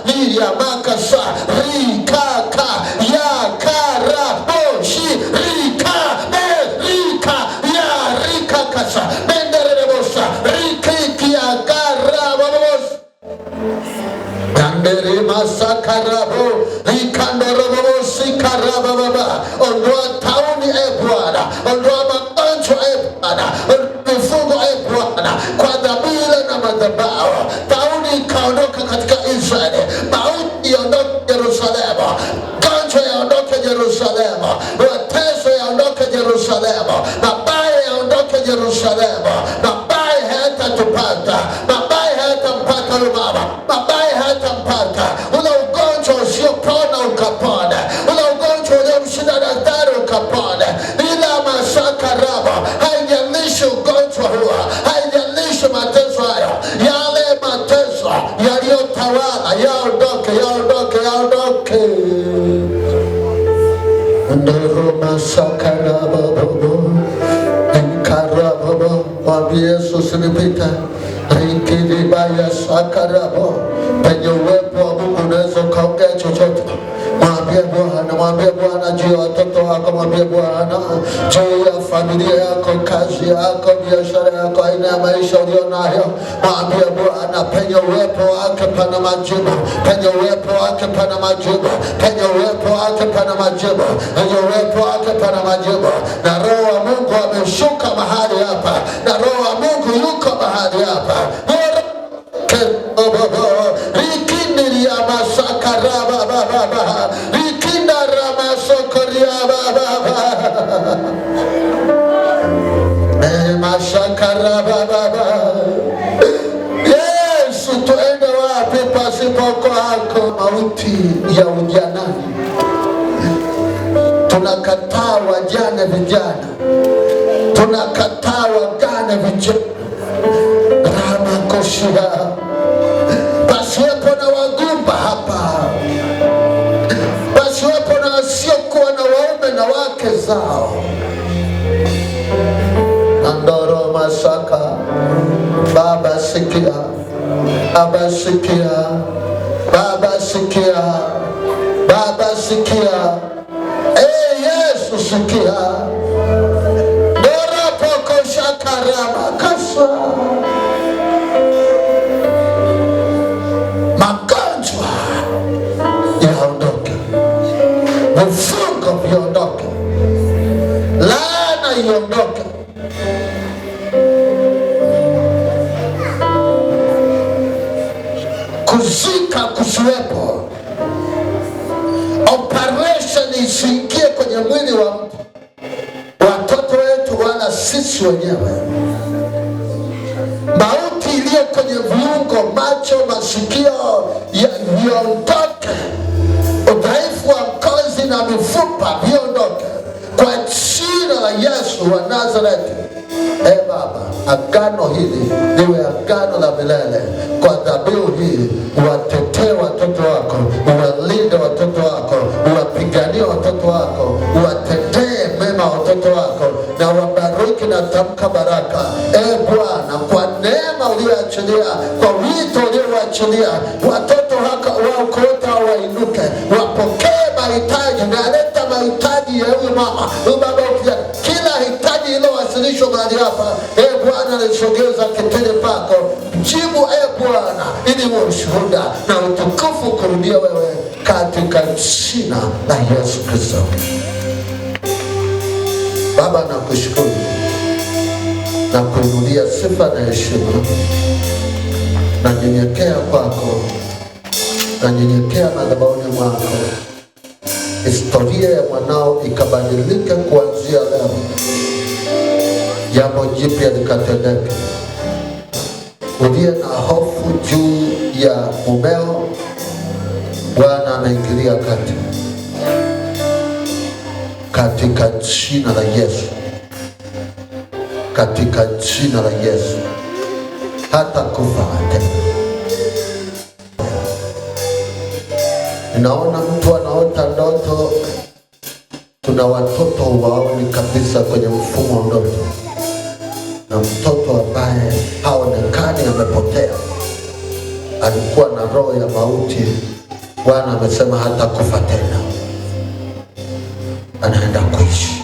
Ni ya makasa rikaka ya karaboshi rika ya rikakasa menderebosa rikiki ya karaboshi Kandere masakarabo rikandorobosi karababa. Ondoa tauni Bwana, ondoa magonjwa Bwana, mifungo Bwana kwa dhamira na madhabahu. Tauni ikaondoka katika Israeli, mauti yaondoke Yerusalemu, magonjwa yaondoke Yerusalemu, mateso yaondoke Yerusalemu, mabaya yaondoke Yerusalemu. Mabaya hayatatupata, mabaya hayatampata mama, mabaya hayatampata. Ule ugonjwa usiopona ukapona, ule ugonjwa uliomshinda daktari ukapona. Ila mashaka raba, haijalishi ugonjwa huo, haijalishi mateso hayo, yale mateso yaliyotawala yaondoke, yaondoke, yaondoke. Ndoro mashaka raba bobo ikarabo. Mwambie Yesu usinipite. Rikidibaya sakarabo. Penye uwepo wa Mungu unaweza ukaongea chochote. Mwambie Bwana, mwambie Bwana juu ya watoto wako, mwambie Bwana juu ya familia yako, kazi yako, biashara yako, aina ya maisha ulionayo. Mwambie Bwana penye uwepo wake pana majibu, penye uwepo wake pana majibu, penye uwepo wake pana majibu, penye uwepo wake pana majibu. Na Roho wa Mungu ameshuka mahali hapa, na Roho wa Mungu yuko mahali hapa. Rikindi ya masakaraba baba, rikinda rama sokoria baba, masakaraba baba. Yesu, tuende wapi pasipo kwako? Mauti ya ujanani, tunakataa wajane vijana, tunakataa wagane vijana. Ramakoshia, pasiwepo na wagumba hapa, pasiwepo na wasiokuwa na waume na wake zao. Andoro masaka. Baba sikia, Baba sikia, Baba sikia, Baba sikia. Yesu sikia. Dora poko shakarama kasa. Magonjwa yaondoke, vifungo viondoke, laana iondoke. Kuzika kusiwepo, operation isiingie kwenye mwili wa mtu, watoto wetu wala sisi wenyewe. Mauti iliyo kwenye viungo, macho, masikio viondoke. Udhaifu wa ngozi na mifupa viondoke kwa jina la Yesu wa Nazareti. Baba, agano hili liwe agano la milele. Kwa dhabihu hii uwatetee watoto wako, uwalinde watoto wako, uwapiganie watoto wako, uwatetee mema watoto wako, na wabariki na tamka baraka. Bwana, kwa neema uliyoachilia, kwa wito ulioachilia, watoto wako wote wainuke, wapokee mahitaji. Naleta mahitaji ya huyu mama, huyu baba, kila hitaji iliyowasilishwa mahali hapa. Bwana, nisogeza kitende pako, jibu Bwana, ili uwe ushuhuda na utukufu kurudia wewe, katika jina la Yesu Kristo. Baba, nakushukuru na kuinulia sifa na heshima. Na nyenyekea kwako, na nyenyekea madhabahuni mwako. Historia ya mwanao ikabadilike kuanzia leo. Jambo jipya likatendeke. Uliye na hofu juu ya mumeo, Bwana anaingilia kati, katika jina la Yesu, katika jina la Yesu. Hata kufa tena. Ninaona mtu anaota ndoto, kuna watoto waoni kabisa kwenye mfumo wa ndoto, na mtoto ambaye haonekani amepotea, alikuwa na roho ya mauti. Bwana amesema hata kufa tena, anaenda kuishi.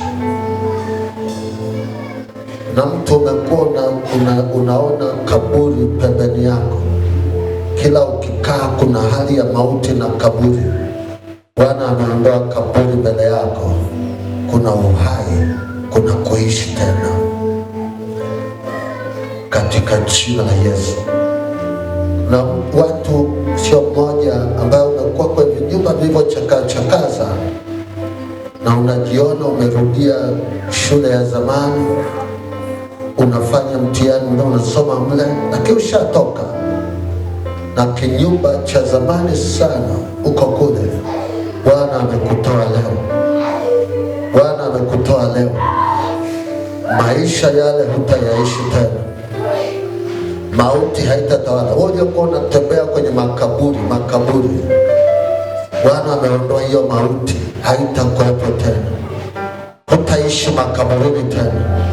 Na mtu umekuwa unaona kaburi pembeni yako, kila ukikaa kuna hali ya mauti na kaburi. Bwana ameondoa kaburi mbele yako, kuna uhai, kuna kuishi tena, katika jina la Yesu. Na watu sio mmoja ambao umekuwa kwenye nyumba vilivyochakaza na unajiona umerudia shule ya zamani, unafanya mtihani na unasoma mle, lakini ushatoka na kinyumba cha zamani sana uko kule. Bwana amekutoa leo, Bwana amekutoa leo. Maisha yale hutayaishi tena, mauti haitatawala. Wewe uliokuwa unatembea kwenye makaburi, Bwana ameondoa hiyo mauti, haitakuwepo tena. Hutaishi makaburini tena.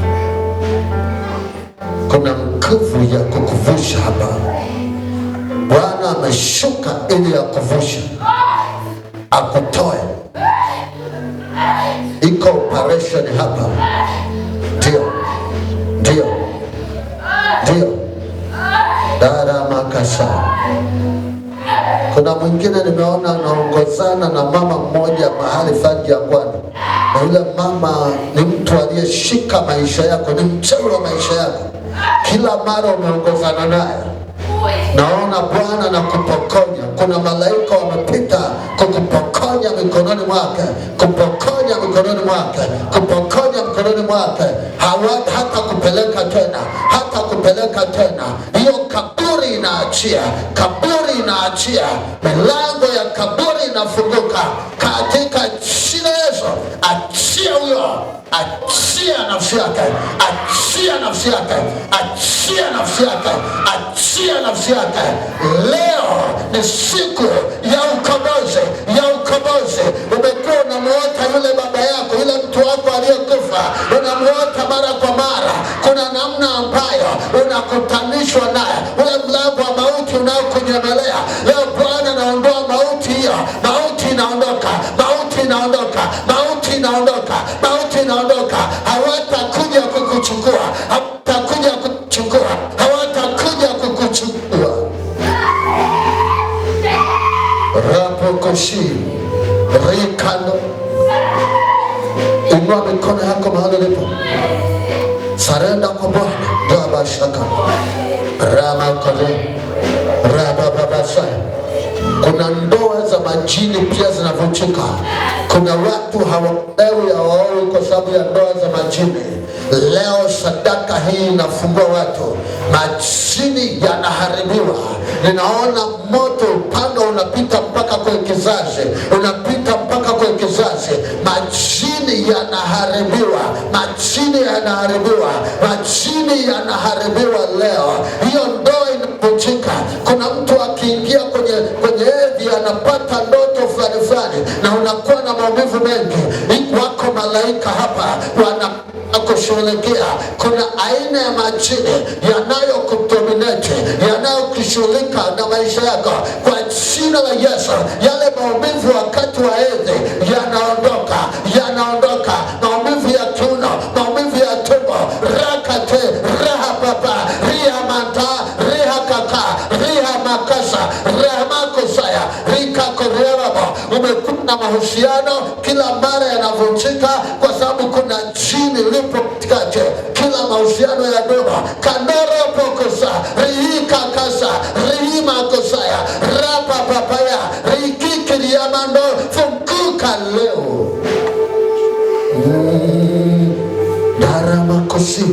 Kuna nguvu ya kukuvusha hapa. Bwana ameshuka ili akuvushe, akutoe. Iko operation hapa. Ndio. Dara makasa. Kuna mwingine nimeona anaongozana na mama mmoja mahali fulani Jangwani, na yule mama ni mtu aliyeshika maisha yako, ni mchawi wa maisha yako. Kila mara umeongozana naye, naona Bwana na kupokonya. Kuna malaika wamepita kukupokonya mikononi mwake, kupokonya mikononi mwake, kupokonya mikononi mwake. Hata kupeleka tena, hata kupeleka tena. Hiyo kaburi inaachia, kaburi inaachia, milango ya kaburi inafunguka katika jina la Yesu. Achia huyo, achia nafsi yake, achia nafsi yake, achia nafsi yake, achia nafsi yake. Leo ni siku ya ukombozi, ya ukombozi. Umekuwa unamuota yule baba yako, yule mtu wako aliyekufa, unamuota mara kwa mara. Kuna namna ambayo unakutanishwa naye, ule mlango wa mauti unaokunyemelea. Leo Bwana anaondoa mauti hiyo, mauti inaondoka, mauti inaondoka, mauti inaondoka, mauti inaondoka. Hawatakuja kukuchukua, hawatakuja kukuchukua, hawatakuja kukuchukua. Rapokoshi rikando. Inua mikono yako mahali ulipo, sarenda kwa Bwana. Baba shaka rama kore raba baba saya. Kuna ndoa za majini pia zinavunjika. Kuna watu hawaolewi kwa sababu ya ndoa za majini. Leo sadaka hii inafungua watu, majini yanaharibiwa. Ninaona moto upanga unapita mpaka kwa kizazi, unapita mpaka kwa kizazi. Majini yanaharibiwa, majini yanaharibiwa, majini yanaharibiwa leo. Hiyo ndoa inavunjika. Kuna mtu akiingia kwenye hedhi anapata ndoto fulani na unakuwa na maumivu mengi. Wako malaika hapa wanakushughulikia. Kuna aina ya majini yanayokudominate, yanayokushughulika na maisha yako. Kwa jina la Yesu, yale maumivu wakati wa hedhi yanaondoka, yanaondoka. Maumivu ya kiuno, maumivu ya tumbo, rakate, raha baba, ria manta, ria kaka, ria makasa, ria makosaya, rika koreraba. Umekuwa na mahusiano kila mara yanavunjika kwa sababu kuna jini lipo katikati. Kila mahusiano ya ndoa makosi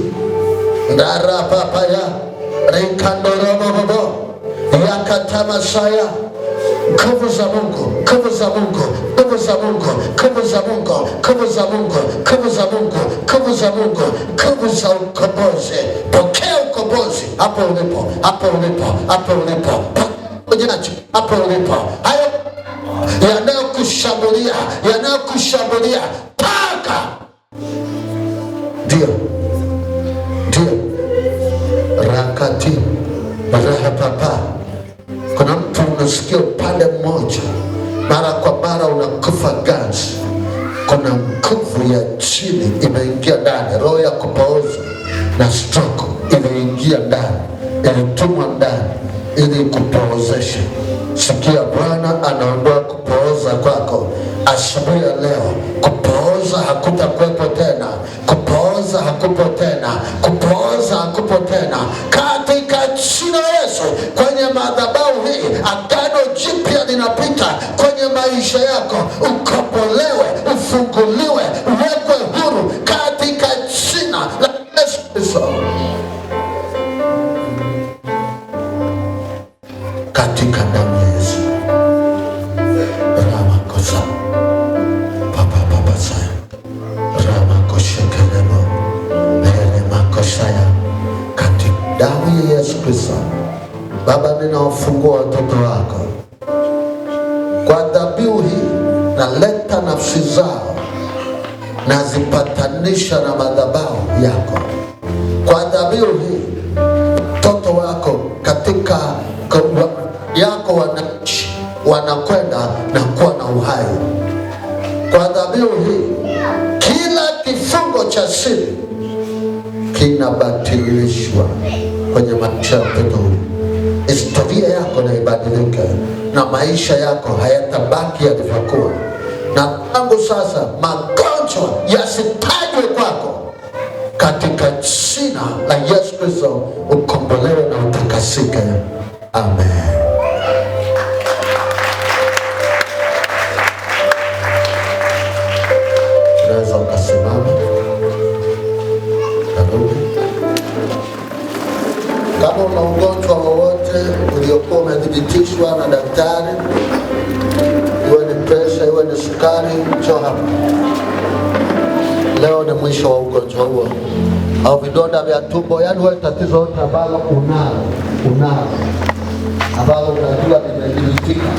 ndara papaya rekandorobobo yakatamasaya. Nguvu za Mungu, nguvu za Mungu, nguvu za Mungu, nguvu za Mungu, nguvu za Mungu, nguvu za Mungu, nguvu za Mungu, nguvu za ukombozi. Pokea ukombozi hapo ulipo, hapo ulipo, hapo ulipo, hapo ulipo. Hayo yanayokushambulia, yanayokushambulia paka. Ndio rakati rahapapa. Kuna mtu unasikia upande mmoja, mara kwa mara unakufa ganzi. Kuna nguvu ya chini imeingia ndani, roho ya kupooza na stroke imeingia ndani, ilitumwa ndani ili kupoozesha. Sikia, Bwana anaondoa kupooza kwako asubuhi ya leo. Kupooza hakutakuwepo tena, kupooza hakupo tena, kupooza hakupo tena, katika jina la Yesu. Kwenye madhabahu hii agano jipya linapita kwenye maisha yako. Ukombolewe, ufunguliwe, uwekwe huru katika jina la Yesu Kristo. Katika damu ya Yesu. Ramakosa papa saya ramakoshekelemo ele makosaya. Katika damu ya Yesu Kristo. Baba, ninawafungua watoto wako kwa dhabihu hii, naleta nafsi zao nazipatanisha na madhabahu yako. Kwa dhabihu hii mtoto wako katika yako wanaishi, wanakwenda na kuwa na uhai. Kwa dhabihu hii kila kifungo cha siri kinabatilishwa kwenye maisha ya mtoto huyu. Historia yako na ibadilike na maisha yako hayatabaki yalivyokuwa. Na tangu sasa magonjwa yasitajwe kwako, katika jina la Yesu Kristo. Ukombolewe na utakasike. Amen. Unaweza ukasimama. Kama una ugonjwa wowote uliokuwa umethibitishwa na daktari, iwe ni presha, iwe ni sukari, njoo hapa. Leo ni mwisho wa ugonjwa huo. Au vidonda vya tumbo, yani wewe tatizo lote ambalo unalo ambalo unajua limedhibitika,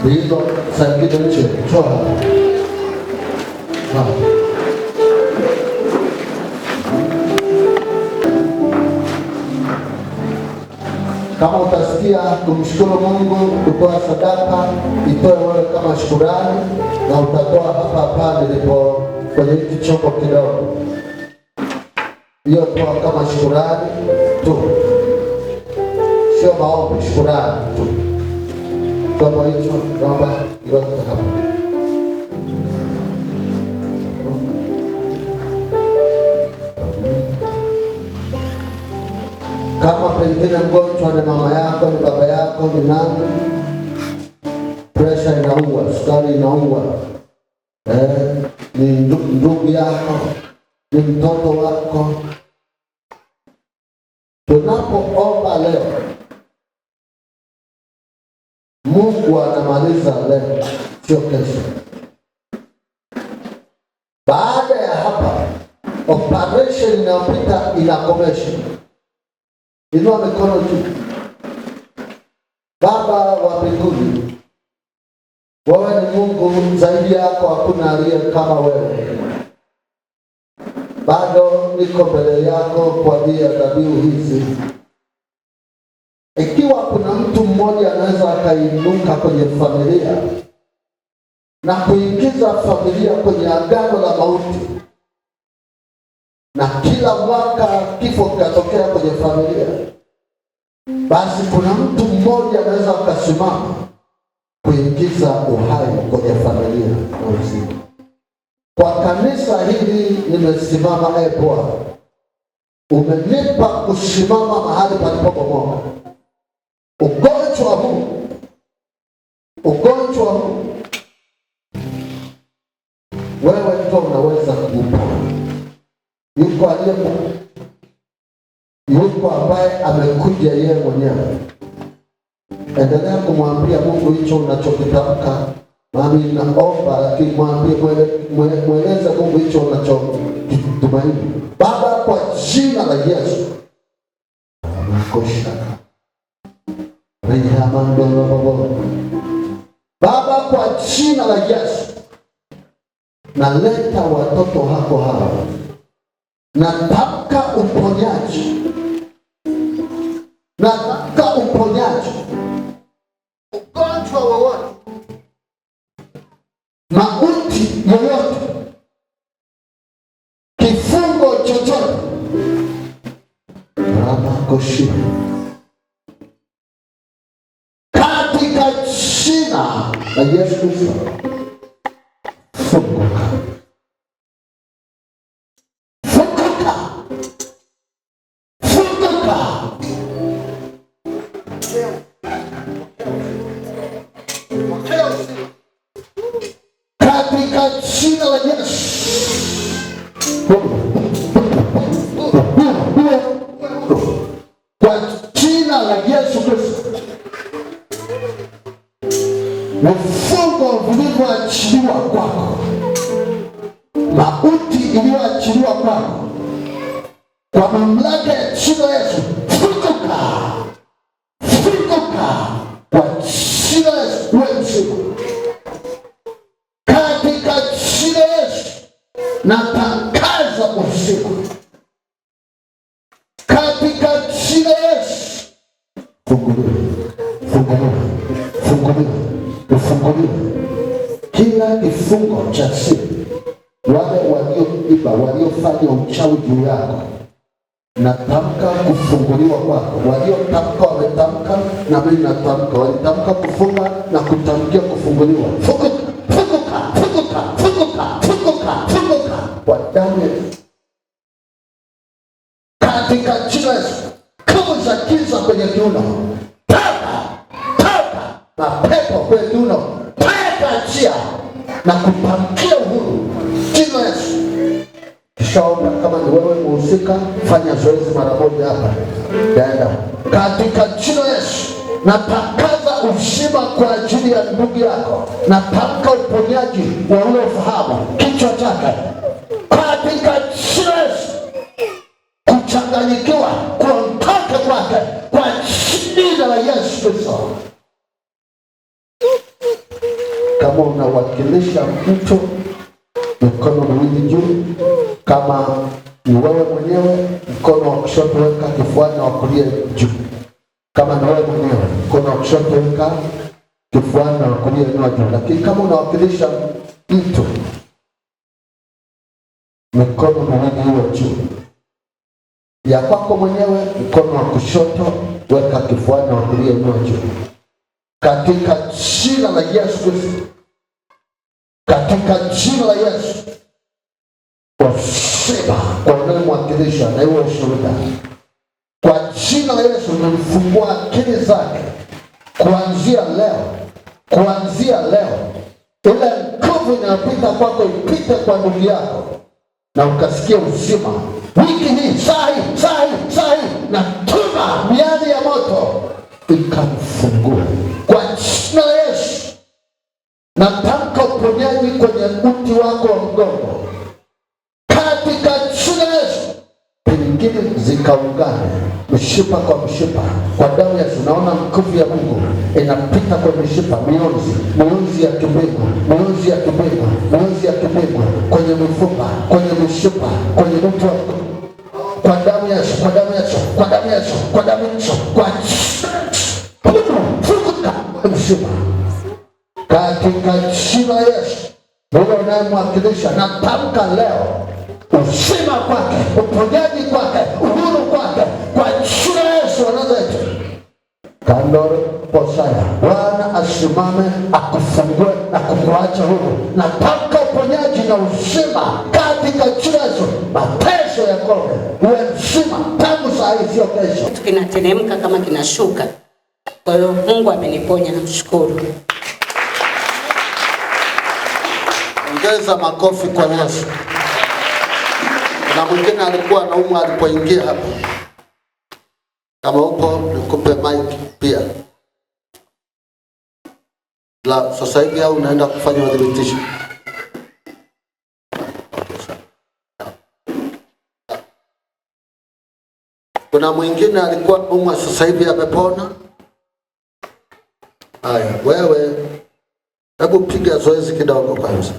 hizo zingine nje, njoo hapa. Kama utasikia kumshukuru Mungu, kutoa sadaka, itoe wewe kama shukrani, na utatoa hapa nilipo kwenye hiki chombo kidogo. Hiyo toa kama shukrani tu, sio maombi, shukrani tu. Chombo hicho naomba iweke hapa. Kama pengine mgonjwa ni mama yako, ni baba yako, ni nani, presha inaua, sukari inaua, ni ndugu yako, ni mtoto wako, tunapoomba leo, Mungu anamaliza leo, sio kesho. Baada ya hapa, operation inayopita inakomesha. Inua mikono juu. Baba wa mbinguni, wewe ni Mungu, zaidi yako hakuna aliye kama wewe. Bado niko mbele yako kwa ajili ya dhabihu hizi. Ikiwa kuna mtu mmoja anaweza akainuka kwenye familia na kuingiza familia kwenye agano la mauti, na kila mwaka kifo kinatokea kwenye familia, basi kuna mtu mmoja anaweza akasimama kuingiza uhai kwenye familia na uzima. Kwa kanisa hili nimesimama, Bwana, umenipa kusimama mahali palipobomoka. Ugonjwa huu wewe ndio unaweza kuuponya. yuko ambaye amekuja yeye mwenyewe. Endelea kumwambia Mungu hicho unachokitamka. Mami naomba, lakini mweleze Mungu hicho unachotumaini. Baba, kwa jina la Yesu. Baba, kwa jina la Yesu, naleta watoto wako hawa. Natamka uponyaji. Natamka uponyaji. Ugonjwa wowote, mauti yoyote, kifungo chochote, Rabakoshi, katika jina la Yesu Kristo, funguka. Funguka. Funguka. Katika jina la Yesu. Kwa jina la Yesu Kristo. Vifungo vilivyoachiliwa kwako, mauti iliyoachiliwa kwako, kwa mamlaka ya jina la Yesu, funguka. Funguka. Kwa jina la Yesu, uwe mzima. Katika jina la Yesu, natangaza uzima. Katika jina la Yesu, funguliwa. Funguliwa. Funguliwa. Ufunguliwa. Kila kifungo cha siri, wale walioiba, waliofanya uchawi juu yako, natamka kufunguliwa kwako. Waliotamka wametamka, na mimi natamka. Walitamka kufunga na kutamkia kufunguliwa. Funguka. Funguka. Funguka. Funguka. Funguka. Funguka. Kwa damu ya Yesu. Katika jina la Yesu, kama za giza kwenye kiuno, toka. Toka. Mapepo kwenye kiuno, toka njia na kutamkia uhuru. Jina la Yesu. Kishaomba, kama ni wewe mhusika, fanya zoezi mara moja hapa. Daenda. Katika jina la Yesu, natangaza uzima kwa ajili ya ndugu yako. Natamka uponyaji wa ule ufahamu, kichwa chake. Katika jina la Yesu, kuchanganyikiwa kuondoke kwake kwa jina la Yesu Kristo. Kama unawakilisha mtu, mikono miwili juu. Kama ni wewe mwenyewe, mkono wa kushoto weka kifuani, wa kulia juu. Kama ni wewe mwenyewe, mkono wa kushoto weka kifuani, wa kulia juu. Lakini kama unawakilisha mtu, mikono miwili iwe juu. Ya kwako mwenyewe, mkono wa kushoto weka kifuani, wa kulia juu. Katika jina la Yesu Kristo. Katika jina la Yesu. Wasema kwa unayemwakilisha na iwe ushuhuda. Kwa jina la Yesu, nimefungua akili zake. Kuanzia leo. Kuanzia leo. Ile nguvu inapita kwako ipite kwa ndugu yako, na ukasikia uzima. Wiki hii, sahi, na tuma miali ya moto ikamfungua. Kwa jina la Yesu, natamka uponyaji kwenye uti wako wa mgongo. Katika jina la Yesu, pingine zikaungane, mshipa kwa mshipa, kwa damu ya Yesu. Naona nguvu ya Mungu inapita kwenye mshipa, mionzi ya kimbingu, mionzi ya kimbingu, mionzi ya kimbingu, kwenye mifupa, kwenye mshipa, kwenye mtu wako. Kwa damu ya Yesu, kwa damu ya Yesu, kwa damu ya Yesu, kwa damu ya Yesu, kwa funguka mshipa. Katika jina la Yesu, wewe unayemwakilisha, natamka leo uzima kwake, uponyaji kwake, uhuru kwake, kwa jina la Yesu wa Nazareti. Kandoro posaya, Bwana asimame akufungue na kukuacha huru. Natamka uponyaji na uzima katika jina la Yesu. Mateso ya kobe uwe mzima tangu saa hii, sio kesho. Kinateremka kama kinashuka. Kwa hiyo Mungu ameniponya, namshukuru. Ongeza makofi kwa Yesu. Kuna mwingine alikuwa anaumwa alipoingia hapa. Kama upo nikupe mic pia. La sasa hivi au unaenda kufanya udhibitisho? Kuna mwingine alikuwa anaumwa sasa hivi amepona? Haya, wewe hebu piga zoezi kidogo kwanza.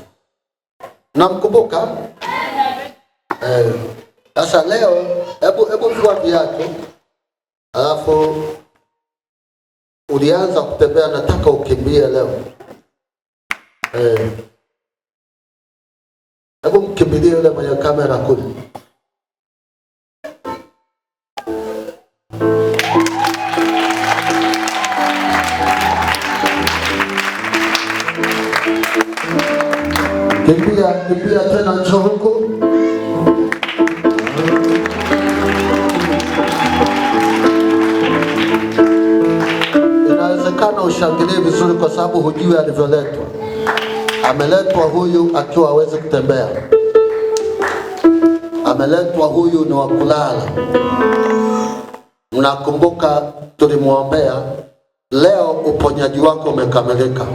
Namkumbuka? Sasa leo hebu vua viatu. Alafu ulianza kutembea, nataka ukimbie leo. Hebu mkimbilie yule mwenye kamera kule. Kimbia tena, njoo huku. Inawezekana ushangilie vizuri kwa sababu hujui alivyoletwa. Ameletwa huyu akiwa hawezi kutembea. Ameletwa huyu ni wa kulala. Mnakumbuka tulimwombea, leo uponyaji wako umekamilika.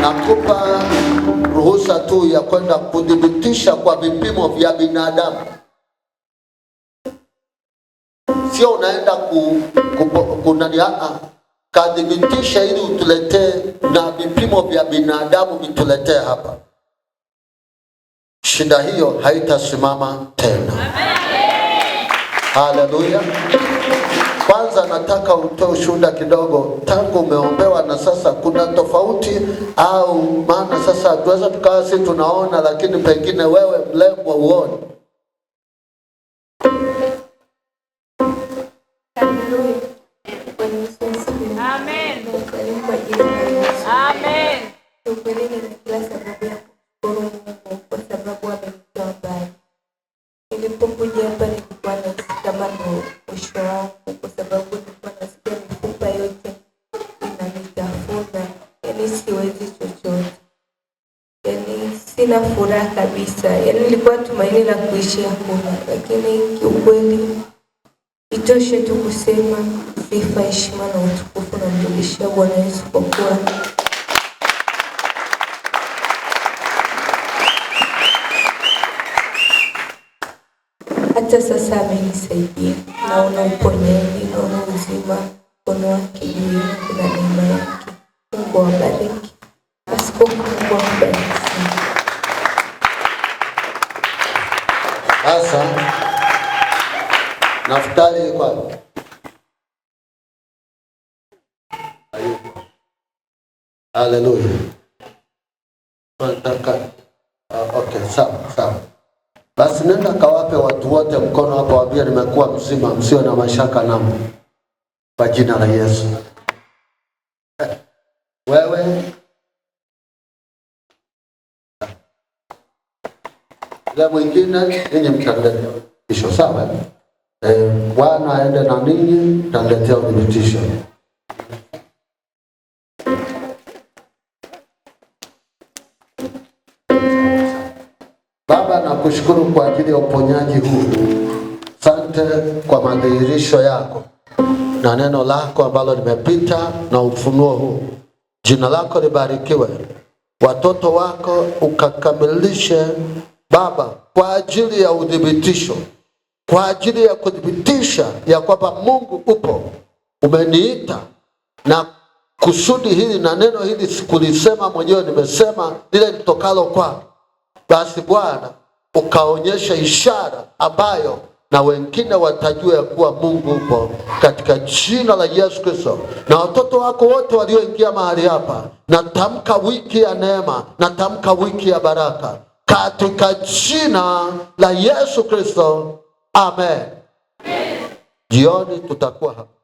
Nakupa ruhusa tu ya kwenda kudhibitisha kwa vipimo vya binadamu. Sio unaenda kadhibitisha ili utuletee na vipimo vya binadamu vituletee hapa. Shida hiyo haitasimama tena. Haleluya. Kwanza nataka utoe ushuhuda kidogo, tangu umeombewa na sasa kuna tofauti au maana sasa tuweza tukawa sisi tunaona lakini pengine wewe mlengwa uone. Amen. Amen. Kwa sababu amenitoa mbali. Nilipokuja hapa nilikuwa nasikia mwisho wangu, kwa sababu nilikuwa nasikia mifupa yote inanitafuna. Yaani siwezi chochote. Yaani sina furaha kabisa. Yaani nilikuwa tumaini la kuishi hakuna. Lakini kiukweli itoshe tu kusema sifa, heshima na utukufu na mrudishia Bwana Yesu kwa kuwa hata sasa amenisaidia. Naona uponyaji, naona uzima, mkono wake juu yangu na neema yake. Mungu awabariki. Askofu, Mungu awabariki. Sasa Naftali kwa haleluya. Okay, sawa. Basi nenda kawape watu wote mkono hapo, waambie nimekuwa mzima, msio na mashaka nami. Kwa jina la Yesu. Wewe la mwingine ninyi mtaletea kisho, sawa? Bwana aende na ninyi, mtaletea udhibitisho. Baba, nakushukuru kwa ajili ya uponyaji huu. Asante kwa madhihirisho yako na neno lako ambalo limepita na ufunuo huu. Jina lako libarikiwe. Watoto wako ukakamilishe Baba kwa ajili ya udhibitisho, kwa ajili ya kudhibitisha ya kwamba Mungu upo. Umeniita na kusudi hili na neno hili sikulisema mwenyewe, nimesema lile litokalo kwako. Basi Bwana ukaonyesha ishara ambayo na wengine watajua kuwa Mungu upo, katika jina la Yesu Kristo. Na watoto wako wote walioingia mahali hapa, natamka wiki ya neema, natamka wiki ya baraka katika jina la Yesu Kristo. Amen. Jioni tutakuwa hapa.